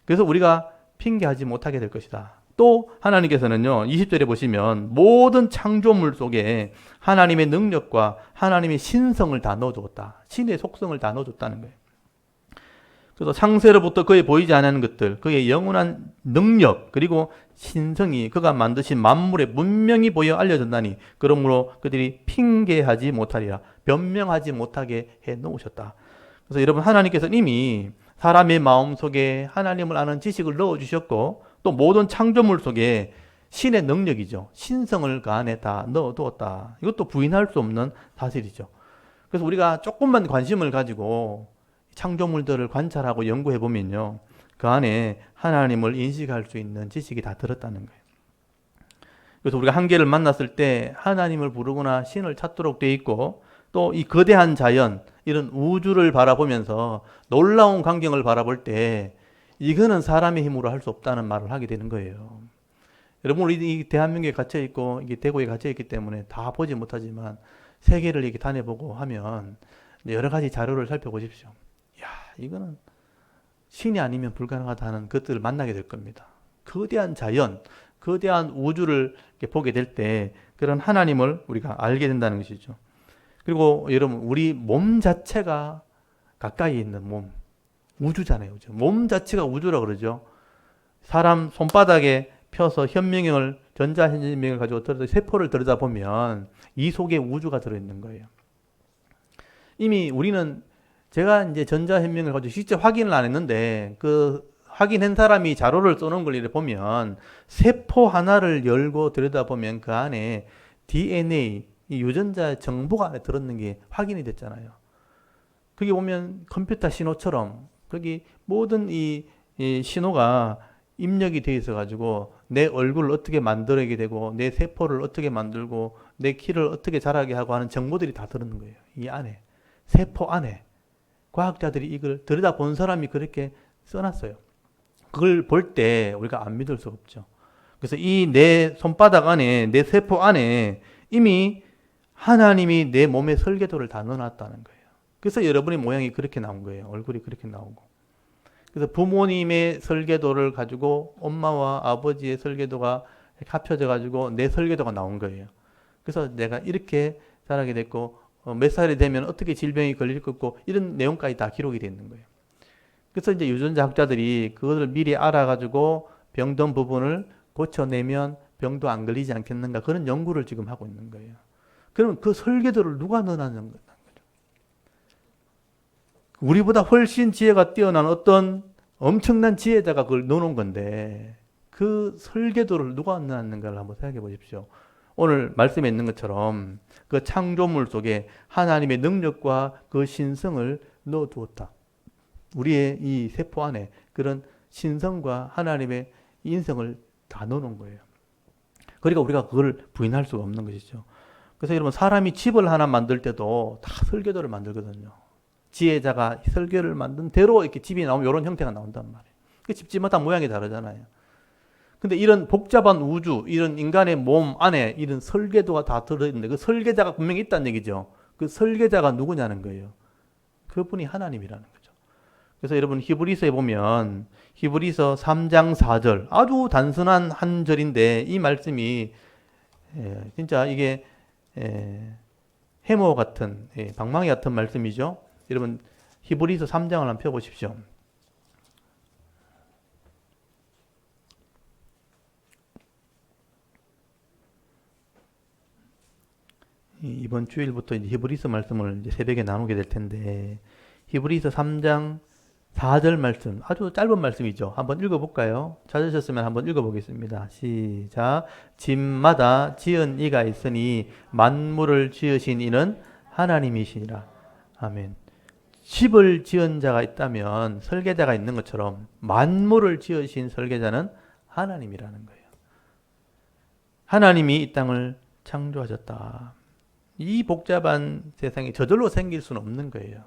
그래서 우리가 핑계하지 못하게 될 것이다. 또 하나님께서는요, 20절에 보시면 모든 창조물 속에 하나님의 능력과 하나님의 신성을 다 넣어주었다. 신의 속성을 다 넣어줬다는 거예요. 그래서 창세로부터 그에 보이지 않는 것들, 그의 영원한 능력, 그리고 신성이 그가 만드신 만물에 분명히 보여 알려졌나니 그러므로 그들이 핑계하지 못하리라, 변명하지 못하게 해 놓으셨다. 그래서 여러분, 하나님께서는 이미 사람의 마음속에 하나님을 아는 지식을 넣어주셨고 또 모든 창조물 속에 신의 능력이죠. 신성을 그 안에 다 넣어두었다. 이것도 부인할 수 없는 사실이죠. 그래서 우리가 조금만 관심을 가지고 창조물들을 관찰하고 연구해 보면요, 그 안에 하나님을 인식할 수 있는 지식이 다 들었다는 거예요. 그래서 우리가 한계를 만났을 때 하나님을 부르거나 신을 찾도록 돼 있고, 또 이 거대한 자연, 이런 우주를 바라보면서 놀라운 광경을 바라볼 때 이거는 사람의 힘으로 할 수 없다는 말을 하게 되는 거예요. 여러분, 우리 이 대한민국에 갇혀 있고 이게 대구에 갇혀 있기 때문에 다 보지 못하지만 세계를 이렇게 다녀보고 하면 여러 가지 자료를 살펴보십시오. 야, 이거는 신이 아니면 불가능하다는 것들을 만나게 될 겁니다. 거대한 자연, 거대한 우주를 보게 될 때 그런 하나님을 우리가 알게 된다는 것이죠. 그리고 여러분, 우리 몸 자체가 가까이 있는 몸, 우주잖아요. 몸 자체가 우주라 그러죠. 사람 손바닥에 펴서 현미경을, 전자현미경을 가지고 세포를 들여다보면 이 속에 우주가 들어있는 거예요. 이미 우리는, 제가 이제 전자현미경을 가지고 실제 확인을 안 했는데 그 확인한 사람이 자료를 써놓은 걸 이렇게 보면 세포 하나를 열고 들여다보면 그 안에 DNA, 이 유전자 정보가 안에 들었는 게 확인이 됐잖아요. 거기 보면 컴퓨터 신호처럼 거기 모든 이 신호가 입력이 돼 있어 가지고 내 얼굴을 어떻게 만들게 되고 내 세포를 어떻게 만들고 내 키를 어떻게 자라게 하고 하는 정보들이 다 들었는 거예요. 이 안에, 세포 안에. 과학자들이 이걸 들여다본 사람이 그렇게 써놨어요. 그걸 볼 때 우리가 안 믿을 수 없죠. 그래서 이 내 손바닥 안에, 내 세포 안에 이미 하나님이 내 몸의 설계도를 다 넣어놨다는 거예요. 그래서 여러분의 모양이 그렇게 나온 거예요. 얼굴이 그렇게 나오고. 그래서 부모님의 설계도를 가지고 엄마와 아버지의 설계도가 합쳐져 가지고 내 설계도가 나온 거예요. 그래서 내가 이렇게 자라게 됐고 몇 살이 되면 어떻게 질병이 걸릴 거고 이런 내용까지 다 기록이 되어 있는 거예요. 그래서 이제 유전자 학자들이 그것을 미리 알아가지고 병든 부분을 고쳐내면 병도 안 걸리지 않겠는가 그런 연구를 지금 하고 있는 거예요. 그러면 그 설계도를 누가 넣어놨는 거죠? 우리보다 훨씬 지혜가 뛰어난 어떤 엄청난 지혜자가 그걸 넣어놓은 건데 그 설계도를 누가 넣어놨는가를 한번 생각해 보십시오. 오늘 말씀에 있는 것처럼 그 창조물 속에 하나님의 능력과 그 신성을 넣어두었다. 우리의 이 세포 안에 그런 신성과 하나님의 인성을 다 넣어놓은 거예요. 그러니까 우리가 그걸 부인할 수가 없는 것이죠. 그래서 여러분 사람이 집을 하나 만들 때도 다 설계도를 만들거든요. 지혜자가 설계를 만든 대로 이렇게 집이 나오면 이런 형태가 나온단 말이에요. 그 집마다 모양이 다르잖아요. 근데 이런 복잡한 우주, 이런 인간의 몸 안에 이런 설계도가 다 들어있는데 그 설계자가 분명히 있다는 얘기죠. 그 설계자가 누구냐는 거예요. 그분이 하나님이라는 거죠. 그래서 여러분 히브리서에 보면 히브리서 3장 4절 아주 단순한 한 절인데 이 말씀이 진짜 이게 해머 같은 방망이 같은 말씀이죠. 여러분 히브리서 3장을 한번 펴보십시오. 이번 주일부터 이제 히브리서 말씀을 이제 새벽에 나누게 될 텐데 히브리서 3장 4절 말씀 아주 짧은 말씀이죠. 한번 읽어볼까요? 찾으셨으면 한번 읽어보겠습니다. 시작. 집마다 지은 이가 있으니 만물을 지으신 이는 하나님이시니라. 아멘. 집을 지은 자가 있다면 설계자가 있는 것처럼 만물을 지으신 설계자는 하나님이라는 거예요. 하나님이 이 땅을 창조하셨다. 이 복잡한 세상이 저절로 생길 수는 없는 거예요.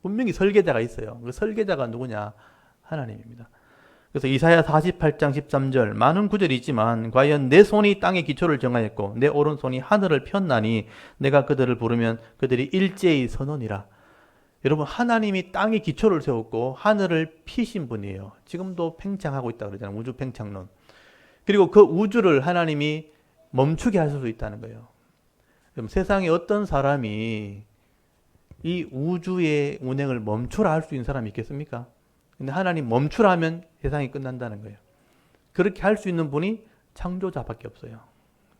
분명히 설계자가 있어요. 그 설계자가 누구냐? 하나님입니다. 그래서 이사야 48장 13절 많은 구절이 있지만 과연 내 손이 땅의 기초를 정하였고 내 오른손이 하늘을 폈나니 내가 그들을 부르면 그들이 일제히 서노니라. 여러분 하나님이 땅의 기초를 세웠고 하늘을 피신 분이에요. 지금도 팽창하고 있다 그러잖아요. 우주 팽창론. 그리고 그 우주를 하나님이 멈추게 할 수도 있다는 거예요. 그럼 세상에 어떤 사람이 이 우주의 운행을 멈추라 할 수 있는 사람이 있겠습니까? 근데 하나님 멈추라 하면 세상이 끝난다는 거예요. 그렇게 할 수 있는 분이 창조자밖에 없어요.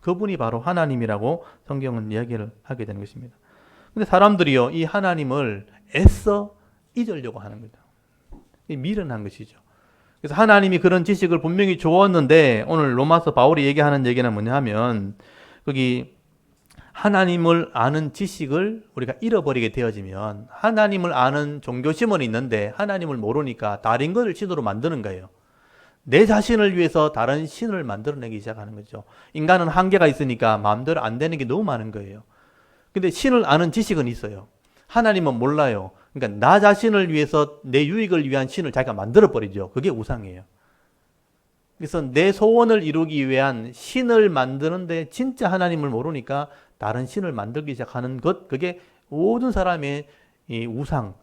그분이 바로 하나님이라고 성경은 이야기를 하게 되는 것입니다. 근데 사람들이요, 이 하나님을 애써 잊으려고 하는 거죠. 미련한 것이죠. 그래서 하나님이 그런 지식을 분명히 주었는데 오늘 로마서 바울이 얘기하는 얘기는 뭐냐 하면 거기 하나님을 아는 지식을 우리가 잃어버리게 되어지면 하나님을 아는 종교심은 있는데 하나님을 모르니까 다른 것을 신으로 만드는 거예요. 내 자신을 위해서 다른 신을 만들어내기 시작하는 거죠. 인간은 한계가 있으니까 마음대로 안 되는 게 너무 많은 거예요. 근데 신을 아는 지식은 있어요. 하나님은 몰라요. 그러니까 나 자신을 위해서 내 유익을 위한 신을 자기가 만들어버리죠. 그게 우상이에요. 그래서 내 소원을 이루기 위한 신을 만드는데 진짜 하나님을 모르니까 다른 신을 만들기 시작하는 것, 그게 모든 사람의 이 우상,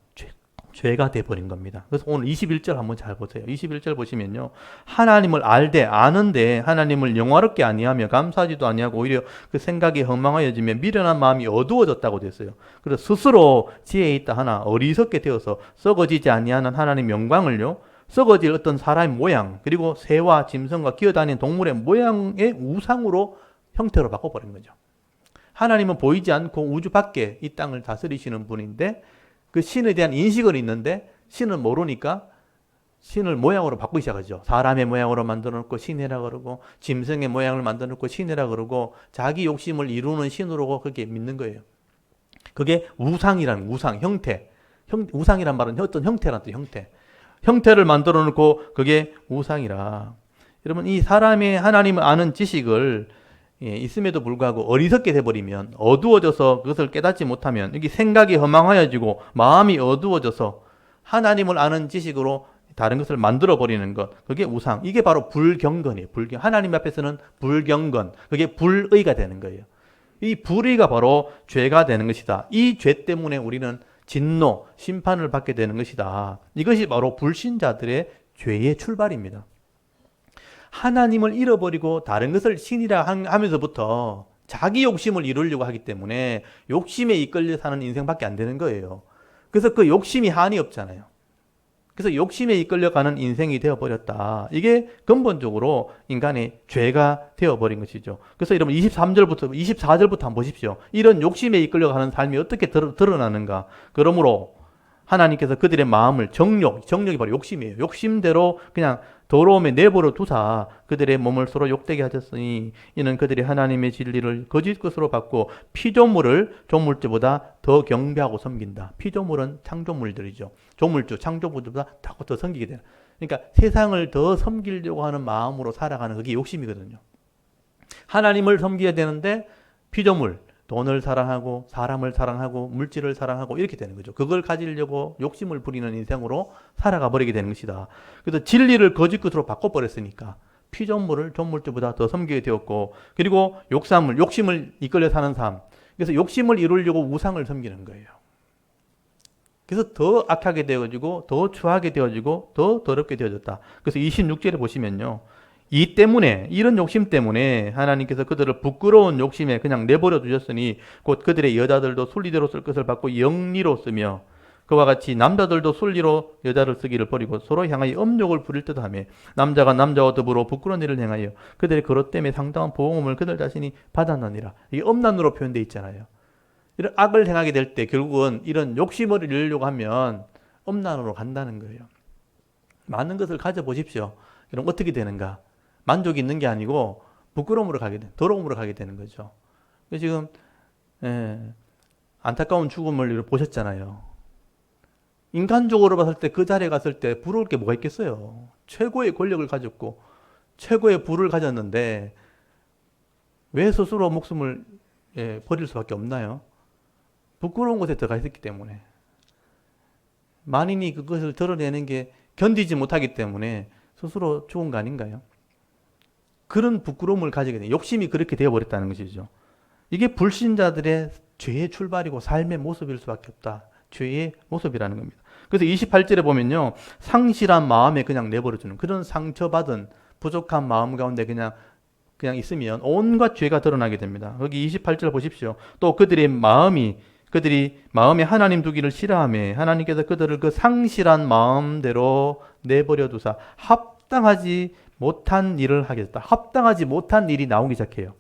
죄가 돼버린 겁니다. 그래서 오늘 21절 한번 잘 보세요. 21절 보시면요. 하나님을 알되 아는데 하나님을 영화롭게 아니하며 감사하지도 아니하고 오히려 그 생각이 허망하여지며 미련한 마음이 어두워졌다고 됐어요. 그래서 스스로 지혜에 있다 하나 어리석게 되어서 썩어지지 아니하는 하나님 영광을요. 썩어질 어떤 사람의 모양 그리고 새와 짐승과 기어다니는 동물의 모양의 우상으로 형태로 바꿔버린 거죠. 하나님은 보이지 않고 우주 밖에 이 땅을 다스리시는 분인데 그 신에 대한 인식은 있는데 신은 모르니까 신을 모양으로 바꾸기 시작하죠. 사람의 모양으로 만들어 놓고 신이라 그러고 짐승의 모양을 만들어 놓고 신이라 그러고 자기 욕심을 이루는 신으로 그렇게 믿는 거예요. 그게 우상이라는 우상, 형태. 우상이란 말은 어떤 형태란 뜻, 형태. 형태를 만들어 놓고 그게 우상이라. 여러분 이 사람의 하나님을 아는 지식을 있음에도 불구하고 어리석게 돼버리면 어두워져서 그것을 깨닫지 못하면 여기 생각이 허망하여지고 마음이 어두워져서 하나님을 아는 지식으로 다른 것을 만들어버리는 것 그게 우상. 이게 바로 불경건이에요. 하나님 앞에서는 불경건. 그게 불의가 되는 거예요. 이 불의가 바로 죄가 되는 것이다. 이 죄 때문에 우리는 진노, 심판을 받게 되는 것이다. 이것이 바로 불신자들의 죄의 출발입니다. 하나님을 잃어버리고 다른 것을 신이라 하면서부터 자기 욕심을 이루려고 하기 때문에 욕심에 이끌려 사는 인생밖에 안 되는 거예요. 그래서 그 욕심이 한이 없잖아요. 그래서 욕심에 이끌려가는 인생이 되어버렸다. 이게 근본적으로 인간의 죄가 되어버린 것이죠. 그래서 여러분 23절부터 24절부터 한번 보십시오. 이런 욕심에 이끌려가는 삶이 어떻게 드러나는가. 그러므로 하나님께서 그들의 마음을 정욕이 바로 욕심이에요. 욕심대로 그냥 더러움에 내버려 두사 그들의 몸을 서로 욕되게 하셨으니 이는 그들이 하나님의 진리를 거짓 것으로 받고 피조물을 조물주보다 더 경배하고 섬긴다. 피조물은 창조물들이죠. 조물주, 창조물보다 더 섬기게 되는. 그러니까 세상을 더 섬기려고 하는 마음으로 살아가는 그게 욕심이거든요. 하나님을 섬겨야 되는데 피조물, 돈을 사랑하고 사람을 사랑하고 물질을 사랑하고 이렇게 되는 거죠. 그걸 가지려고 욕심을 부리는 인생으로 살아가 버리게 되는 것이다. 그래서 진리를 거짓 것으로 바꿔버렸으니까 피조물을 조물주보다 더 섬기게 되었고, 그리고 욕심을 이끌려 사는 삶. 그래서 욕심을 이루려고 우상을 섬기는 거예요. 그래서 더 악하게 되어지고 더 추하게 되어지고 더 더럽게 되어졌다. 그래서 26절에 보시면요. 이런 욕심 때문에 하나님께서 그들을 부끄러운 욕심에 그냥 내버려 두셨으니 곧 그들의 여자들도 순리대로 쓸 것을 받고 영리로 쓰며 그와 같이 남자들도 순리로 여자를 쓰기를 버리고 서로 향하여 음욕을 부릴 듯하며 남자가 남자와 더불어 부끄러운 일을 행하여 그들의 그릇 때문에 상당한 보응을 그들 자신이 받았느니라. 이게 음란으로 표현되어 있잖아요. 이런 악을 행하게 될 때 결국은 이런 욕심을 이루려고 하면 음란으로 간다는 거예요. 많은 것을 가져보십시오. 그럼 어떻게 되는가? 만족이 있는 게 아니고 부끄러움으로 더러움으로 가게 되는 거죠. 지금 안타까운 죽음을 보셨잖아요. 인간적으로 봤을 때 그 자리에 갔을 때 부러울 게 뭐가 있겠어요. 최고의 권력을 가졌고 최고의 부를 가졌는데 왜 스스로 목숨을 버릴 수밖에 없나요? 부끄러운 곳에 들어가 있었기 때문에. 만인이 그것을 드러내는 게 견디지 못하기 때문에 스스로 죽은 거 아닌가요? 그런 부끄러움을 가지게 돼. 욕심이 그렇게 되어버렸다는 것이죠. 이게 불신자들의 죄의 출발이고 삶의 모습일 수밖에 없다. 죄의 모습이라는 겁니다. 그래서 28절에 보면요. 상실한 마음에 그냥 내버려주는 그런 상처받은 부족한 마음 가운데 그냥 있으면 온갖 죄가 드러나게 됩니다. 여기 28절 보십시오. 또 그들이 마음에 하나님 두기를 싫어하며 하나님께서 그들을 그 상실한 마음대로 내버려 두사 합당하지 못한 일을 하게 됐다. 합당하지 못한 일이 나오기 시작해요.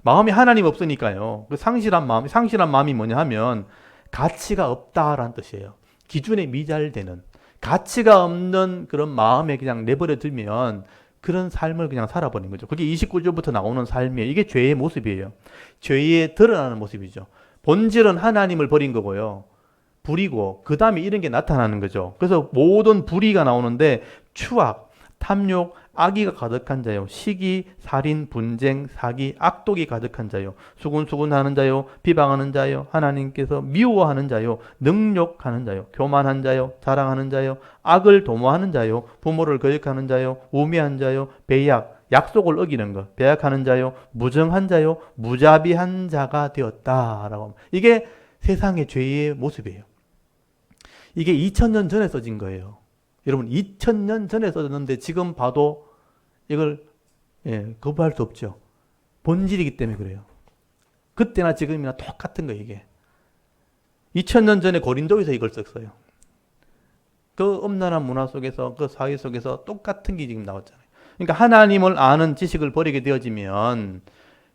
마음이 하나님 없으니까요. 그 상실한 마음이 뭐냐 하면 가치가 없다라는 뜻이에요. 기준에 미달되는 가치가 없는 그런 마음에 그냥 내버려 두면 그런 삶을 그냥 살아버린 거죠. 그게 29절부터 나오는 삶이에요. 이게 죄의 모습이에요. 죄의 드러나는 모습이죠. 본질은 하나님을 버린 거고요. 불이고 그 다음에 이런 게 나타나는 거죠. 그래서 모든 불의가 나오는데 추악, 탐욕, 악의가 가득한 자요, 시기, 살인, 분쟁, 사기, 악독이 가득한 자요, 수군수군하는 자요, 비방하는 자요, 하나님께서 미워하는 자요, 능욕하는 자요, 교만한 자요, 자랑하는 자요, 악을 도모하는 자요, 부모를 거역하는 자요, 우매한 자요, 배약, 약속을 어기는 것, 배약하는 자요, 무정한 자요, 무자비한 자가 되었다라고. 이게 세상의 죄의 모습이에요. 이게 2000년 전에 써진 거예요. 여러분 2000년 전에 써졌는데 지금 봐도 이걸 거부할 수 없죠. 본질이기 때문에 그래요. 그때나 지금이나 똑같은 거예요. 이게 2000년 전에 고린도에서 이걸 썼어요. 그 음란한 문화 속에서 그 사회 속에서 똑같은 게 지금 나왔잖아요. 그러니까 하나님을 아는 지식을 버리게 되어지면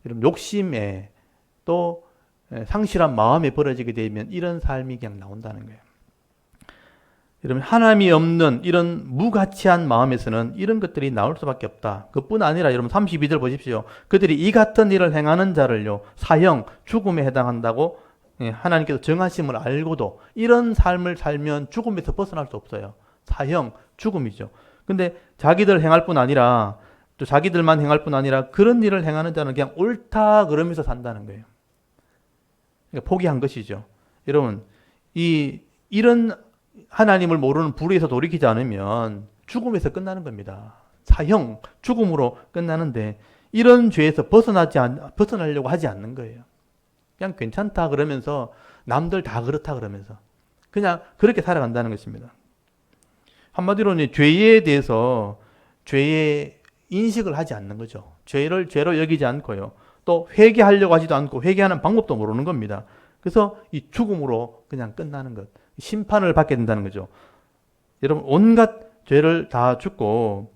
여러분 욕심에 또 상실한 마음에 버려지게 되면 이런 삶이 그냥 나온다는 거예요. 여러분 하나님이 없는 이런 무가치한 마음에서는 이런 것들이 나올 수밖에 없다. 그뿐 아니라 여러분 32절 보십시오. 그들이 이 같은 일을 행하는 자를요 사형, 죽음에 해당한다고 하나님께서 정하심을 알고도 이런 삶을 살면 죽음에서 벗어날 수 없어요. 사형, 죽음이죠. 근데 자기들 행할 뿐 아니라 또 자기들만 행할 뿐 아니라 그런 일을 행하는 자는 그냥 옳다 그러면서 산다는 거예요. 그러니까 포기한 것이죠. 여러분 이런 하나님을 모르는 불의에서 돌이키지 않으면 죽음에서 끝나는 겁니다. 사형, 죽음으로 끝나는데 이런 죄에서 벗어나려고 하지 않는 거예요. 그냥 괜찮다 그러면서 남들 다 그렇다 그러면서 그냥 그렇게 살아간다는 것입니다. 한마디로는 죄에 대해서 죄의 인식을 하지 않는 거죠. 죄를 죄로 여기지 않고요. 또 회개하려고 하지도 않고 회개하는 방법도 모르는 겁니다. 그래서 이 죽음으로 그냥 끝나는 것. 심판을 받게 된다는 거죠. 여러분, 온갖 죄를 다 죽고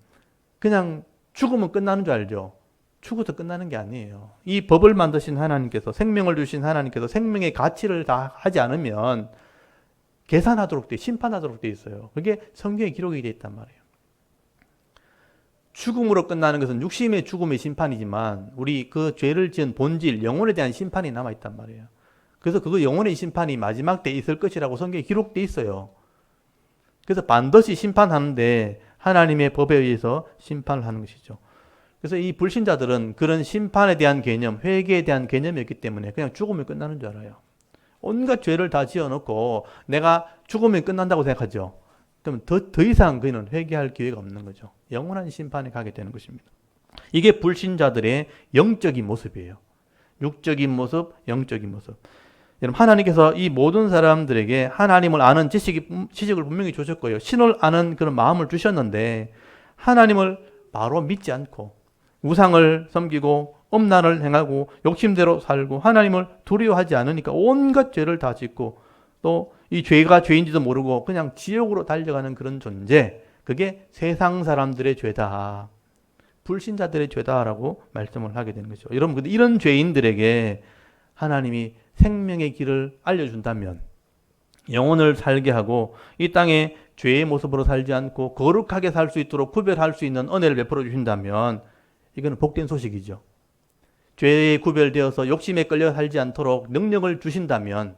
그냥 죽으면 끝나는 줄 알죠? 죽어서 끝나는 게 아니에요. 이 법을 만드신 하나님께서, 생명을 주신 하나님께서 생명의 가치를 다 하지 않으면 계산하도록 돼, 심판하도록 돼 있어요. 그게 성경에 기록이 돼 있단 말이에요. 죽음으로 끝나는 것은 육신의 죽음의 심판이지만 우리 그 죄를 지은 본질, 영혼에 대한 심판이 남아 있단 말이에요. 그래서 그 영혼의 심판이 마지막 때 있을 것이라고 성경에 기록돼 있어요. 그래서 반드시 심판하는데 하나님의 법에 의해서 심판을 하는 것이죠. 그래서 이 불신자들은 그런 심판에 대한 개념, 회개에 대한 개념이 없기 때문에 그냥 죽으면 끝나는 줄 알아요. 온갖 죄를 다 지어놓고 내가 죽으면 끝난다고 생각하죠. 그러면 더 이상 그는 회개할 기회가 없는 거죠. 영원한 심판에 가게 되는 것입니다. 이게 불신자들의 영적인 모습이에요. 육적인 모습, 영적인 모습. 여러분, 하나님께서 이 모든 사람들에게 하나님을 아는 지식을 분명히 주셨고요. 신을 아는 그런 마음을 주셨는데 하나님을 바로 믿지 않고 우상을 섬기고 음란을 행하고 욕심대로 살고 하나님을 두려워하지 않으니까 온갖 죄를 다 짓고 또 이 죄가 죄인지도 모르고 그냥 지옥으로 달려가는 그런 존재, 그게 세상 사람들의 죄다, 불신자들의 죄다라고 말씀을 하게 되는 거죠. 여러분, 근데 이런 죄인들에게 하나님이 생명의 길을 알려준다면, 영혼을 살게 하고 이 땅에 죄의 모습으로 살지 않고 거룩하게 살 수 있도록 구별할 수 있는 은혜를 베풀어 주신다면 이거는 복된 소식이죠. 죄에 구별되어서 욕심에 끌려 살지 않도록 능력을 주신다면,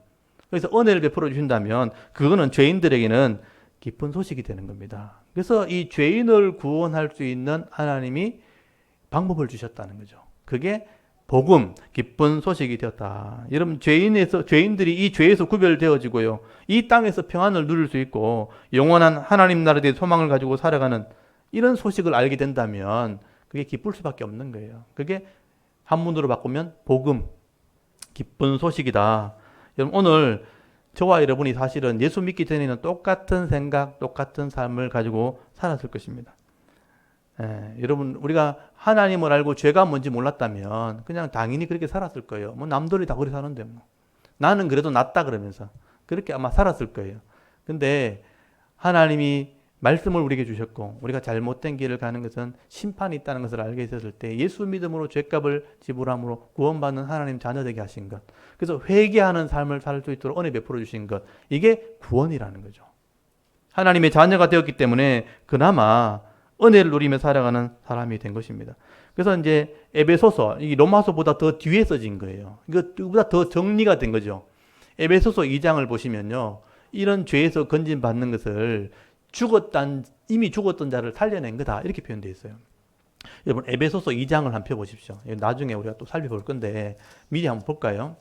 그래서 은혜를 베풀어 주신다면 그거는 죄인들에게는 기쁜 소식이 되는 겁니다. 그래서 이 죄인을 구원할 수 있는 하나님이 방법을 주셨다는 거죠. 그게 복음, 기쁜 소식이 되었다. 여러분, 죄인들이 이 죄에서 구별되어지고요, 이 땅에서 평안을 누릴 수 있고 영원한 하나님 나라에 대해 소망을 가지고 살아가는 이런 소식을 알게 된다면 그게 기쁠 수밖에 없는 거예요. 그게 한문으로 바꾸면 복음, 기쁜 소식이다. 여러분, 오늘 저와 여러분이 사실은 예수 믿기 전에는 똑같은 생각, 똑같은 삶을 가지고 살았을 것입니다. 여러분, 우리가 하나님을 알고 죄가 뭔지 몰랐다면 그냥 당연히 그렇게 살았을 거예요. 뭐 남들이 다 그렇게 사는데 뭐. 나는 그래도 낫다 그러면서 그렇게 아마 살았을 거예요. 근데 하나님이 말씀을 우리에게 주셨고 우리가 잘못된 길을 가는 것은 심판이 있다는 것을 알게 있었을 때 예수 믿음으로 죄값을 지불함으로 구원받는 하나님 자녀되게 하신 것, 그래서 회개하는 삶을 살 수 있도록 은혜 베풀어 주신 것, 이게 구원이라는 거죠. 하나님의 자녀가 되었기 때문에 그나마 은혜를 누리며 살아가는 사람이 된 것입니다. 그래서 이제 에베소서, 이 로마서보다 더 뒤에 써진 거예요. 이거보다 더 정리가 된 거죠. 에베소서 2장을 보시면요, 이런 죄에서 건진받는 것을 이미 죽었던 자를 살려낸 거다, 이렇게 표현되어 있어요. 여러분, 에베소서 2장을 한번 펴보십시오. 나중에 우리가 또 살펴볼 건데 미리 한번 볼까요?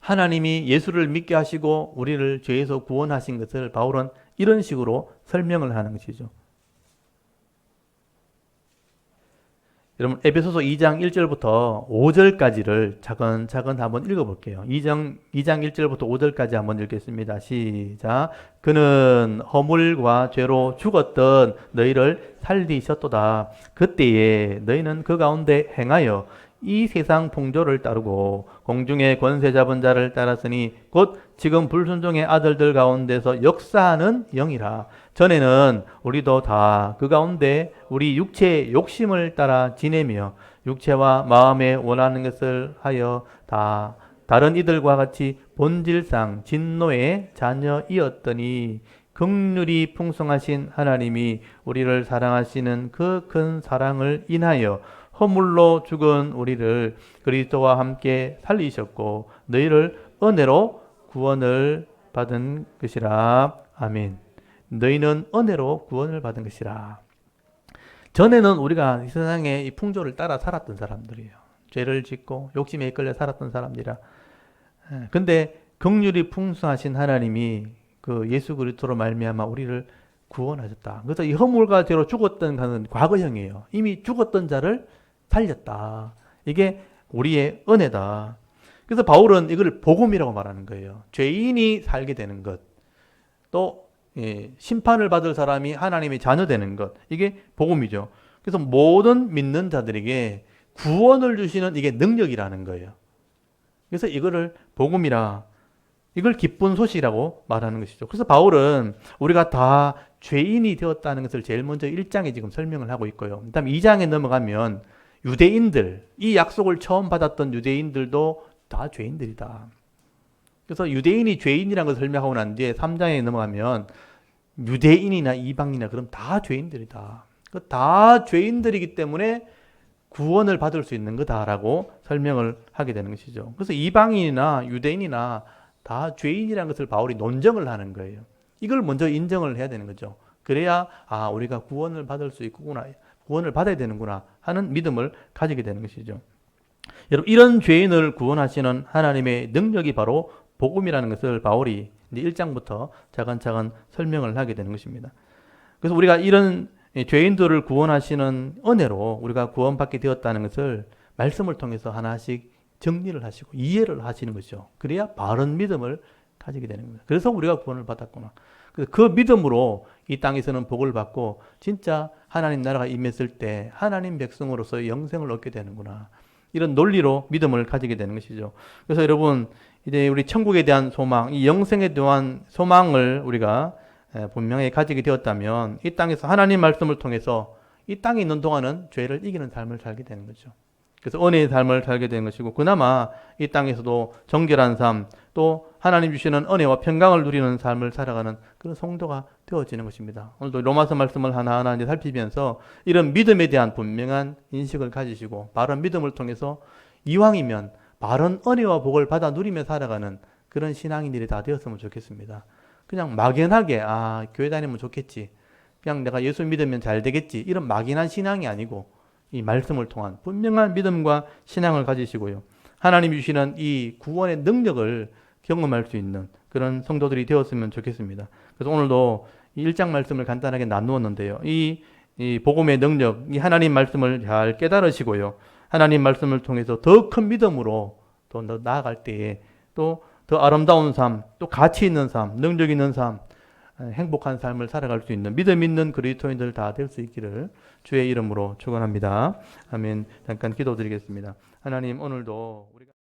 하나님이 예수를 믿게 하시고 우리를 죄에서 구원하신 것을 바울은 이런 식으로 설명을 하는 것이죠. 여러분, 에베소서 2장 1절부터 5절까지를 차근차근 한번 읽어볼게요. 2장 1절부터 5절까지 한번 읽겠습니다. 시작. 그는 허물과 죄로 죽었던 너희를 살리셨도다. 그때에 너희는 그 가운데 행하여 이 세상 풍조를 따르고 공중의 권세 잡은 자를 따랐으니 곧 지금 불순종의 아들들 가운데서 역사하는 영이라. 전에는 우리도 다 그 가운데 우리 육체의 욕심을 따라 지내며 육체와 마음에 원하는 것을 하여 다 다른 이들과 같이 본질상 진노의 자녀이었더니 긍휼이 풍성하신 하나님이 우리를 사랑하시는 그 큰 사랑을 인하여 허물로 죽은 우리를 그리스도와 함께 살리셨고 너희를 은혜로 구원을 받은 것이라. 아멘. 너희는 은혜로 구원을 받은 것이라. 전에는 우리가 이 세상의 이 풍조를 따라 살았던 사람들이에요. 죄를 짓고 욕심에 이끌려 살았던 사람들이라. 근데 긍휼이 풍성하신 하나님이 그 예수 그리스도로 말미암아 우리를 구원하셨다. 그래서 이 허물과 죄로 죽었던 것은 과거형이에요. 이미 죽었던 자를 살렸다. 이게 우리의 은혜다. 그래서 바울은 이걸 복음이라고 말하는 거예요. 죄인이 살게 되는 것, 또 심판을 받을 사람이 하나님의 자녀 되는 것, 이게 복음이죠. 그래서 모든 믿는 자들에게 구원을 주시는 이게 능력이라는 거예요. 그래서 이거를 복음이라, 이걸 기쁜 소식이라고 말하는 것이죠. 그래서 바울은 우리가 다 죄인이 되었다는 것을 제일 먼저 1장에 지금 설명을 하고 있고요. 그 다음 2장에 넘어가면 유대인들, 이 약속을 처음 받았던 유대인들도 다 죄인들이다. 그래서 유대인이 죄인이라는 것을 설명하고 난 뒤에 3장에 넘어가면 유대인이나 이방인이나 그럼 다 죄인들이다. 다 죄인들이기 때문에 구원을 받을 수 있는 거다라고 설명을 하게 되는 것이죠. 그래서 이방인이나 유대인이나 다 죄인이라는 것을 바울이 논증을 하는 거예요. 이걸 먼저 인정을 해야 되는 거죠. 그래야 우리가 구원을 받을 수 있구나, 구원을 받아야 되는구나 하는 믿음을 가지게 되는 것이죠. 여러분, 이런 죄인을 구원하시는 하나님의 능력이 바로 복음이라는 것을 바울이 1장부터 차근차근 설명을 하게 되는 것입니다. 그래서 우리가 이런 죄인들을 구원하시는 은혜로 우리가 구원받게 되었다는 것을 말씀을 통해서 하나씩 정리를 하시고 이해를 하시는 것이죠. 그래야 바른 믿음을 가지게 되는 겁니다. 그래서 우리가 구원을 받았구나. 그 믿음으로 이 땅에서는 복을 받고 진짜 하나님 나라가 임했을 때 하나님 백성으로서 영생을 얻게 되는구나. 이런 논리로 믿음을 가지게 되는 것이죠. 그래서 여러분, 이제 우리 천국에 대한 소망, 이 영생에 대한 소망을 우리가 분명히 가지게 되었다면 이 땅에서 하나님 말씀을 통해서 이 땅에 있는 동안은 죄를 이기는 삶을 살게 되는 거죠. 그래서 은혜의 삶을 살게 되는 것이고, 그나마 이 땅에서도 정결한 삶, 또 하나님 주시는 은혜와 평강을 누리는 삶을 살아가는 그런 성도가 되어지는 것입니다. 오늘도 로마서 말씀을 하나하나 이제 살피면서 이런 믿음에 대한 분명한 인식을 가지시고 바른 믿음을 통해서 이왕이면 바른 은혜와 복을 받아 누리며 살아가는 그런 신앙인들이 다 되었으면 좋겠습니다. 그냥 막연하게 교회 다니면 좋겠지, 그냥 내가 예수 믿으면 잘 되겠지, 이런 막연한 신앙이 아니고 이 말씀을 통한 분명한 믿음과 신앙을 가지시고요, 하나님 주시는 이 구원의 능력을 경험할 수 있는 그런 성도들이 되었으면 좋겠습니다. 그래서 오늘도 1장 말씀을 간단하게 나누었는데요, 이 복음의 능력, 이 하나님 말씀을 잘 깨달으시고요, 하나님 말씀을 통해서 더 큰 믿음으로 또 나아갈 때에 또 더 아름다운 삶, 또 가치 있는 삶, 능력 있는 삶, 행복한 삶을 살아갈 수 있는 믿음 있는 그리스도인들 다 될 수 있기를 주의 이름으로 축원합니다. 아멘. 잠깐 기도드리겠습니다. 하나님, 오늘도 우리가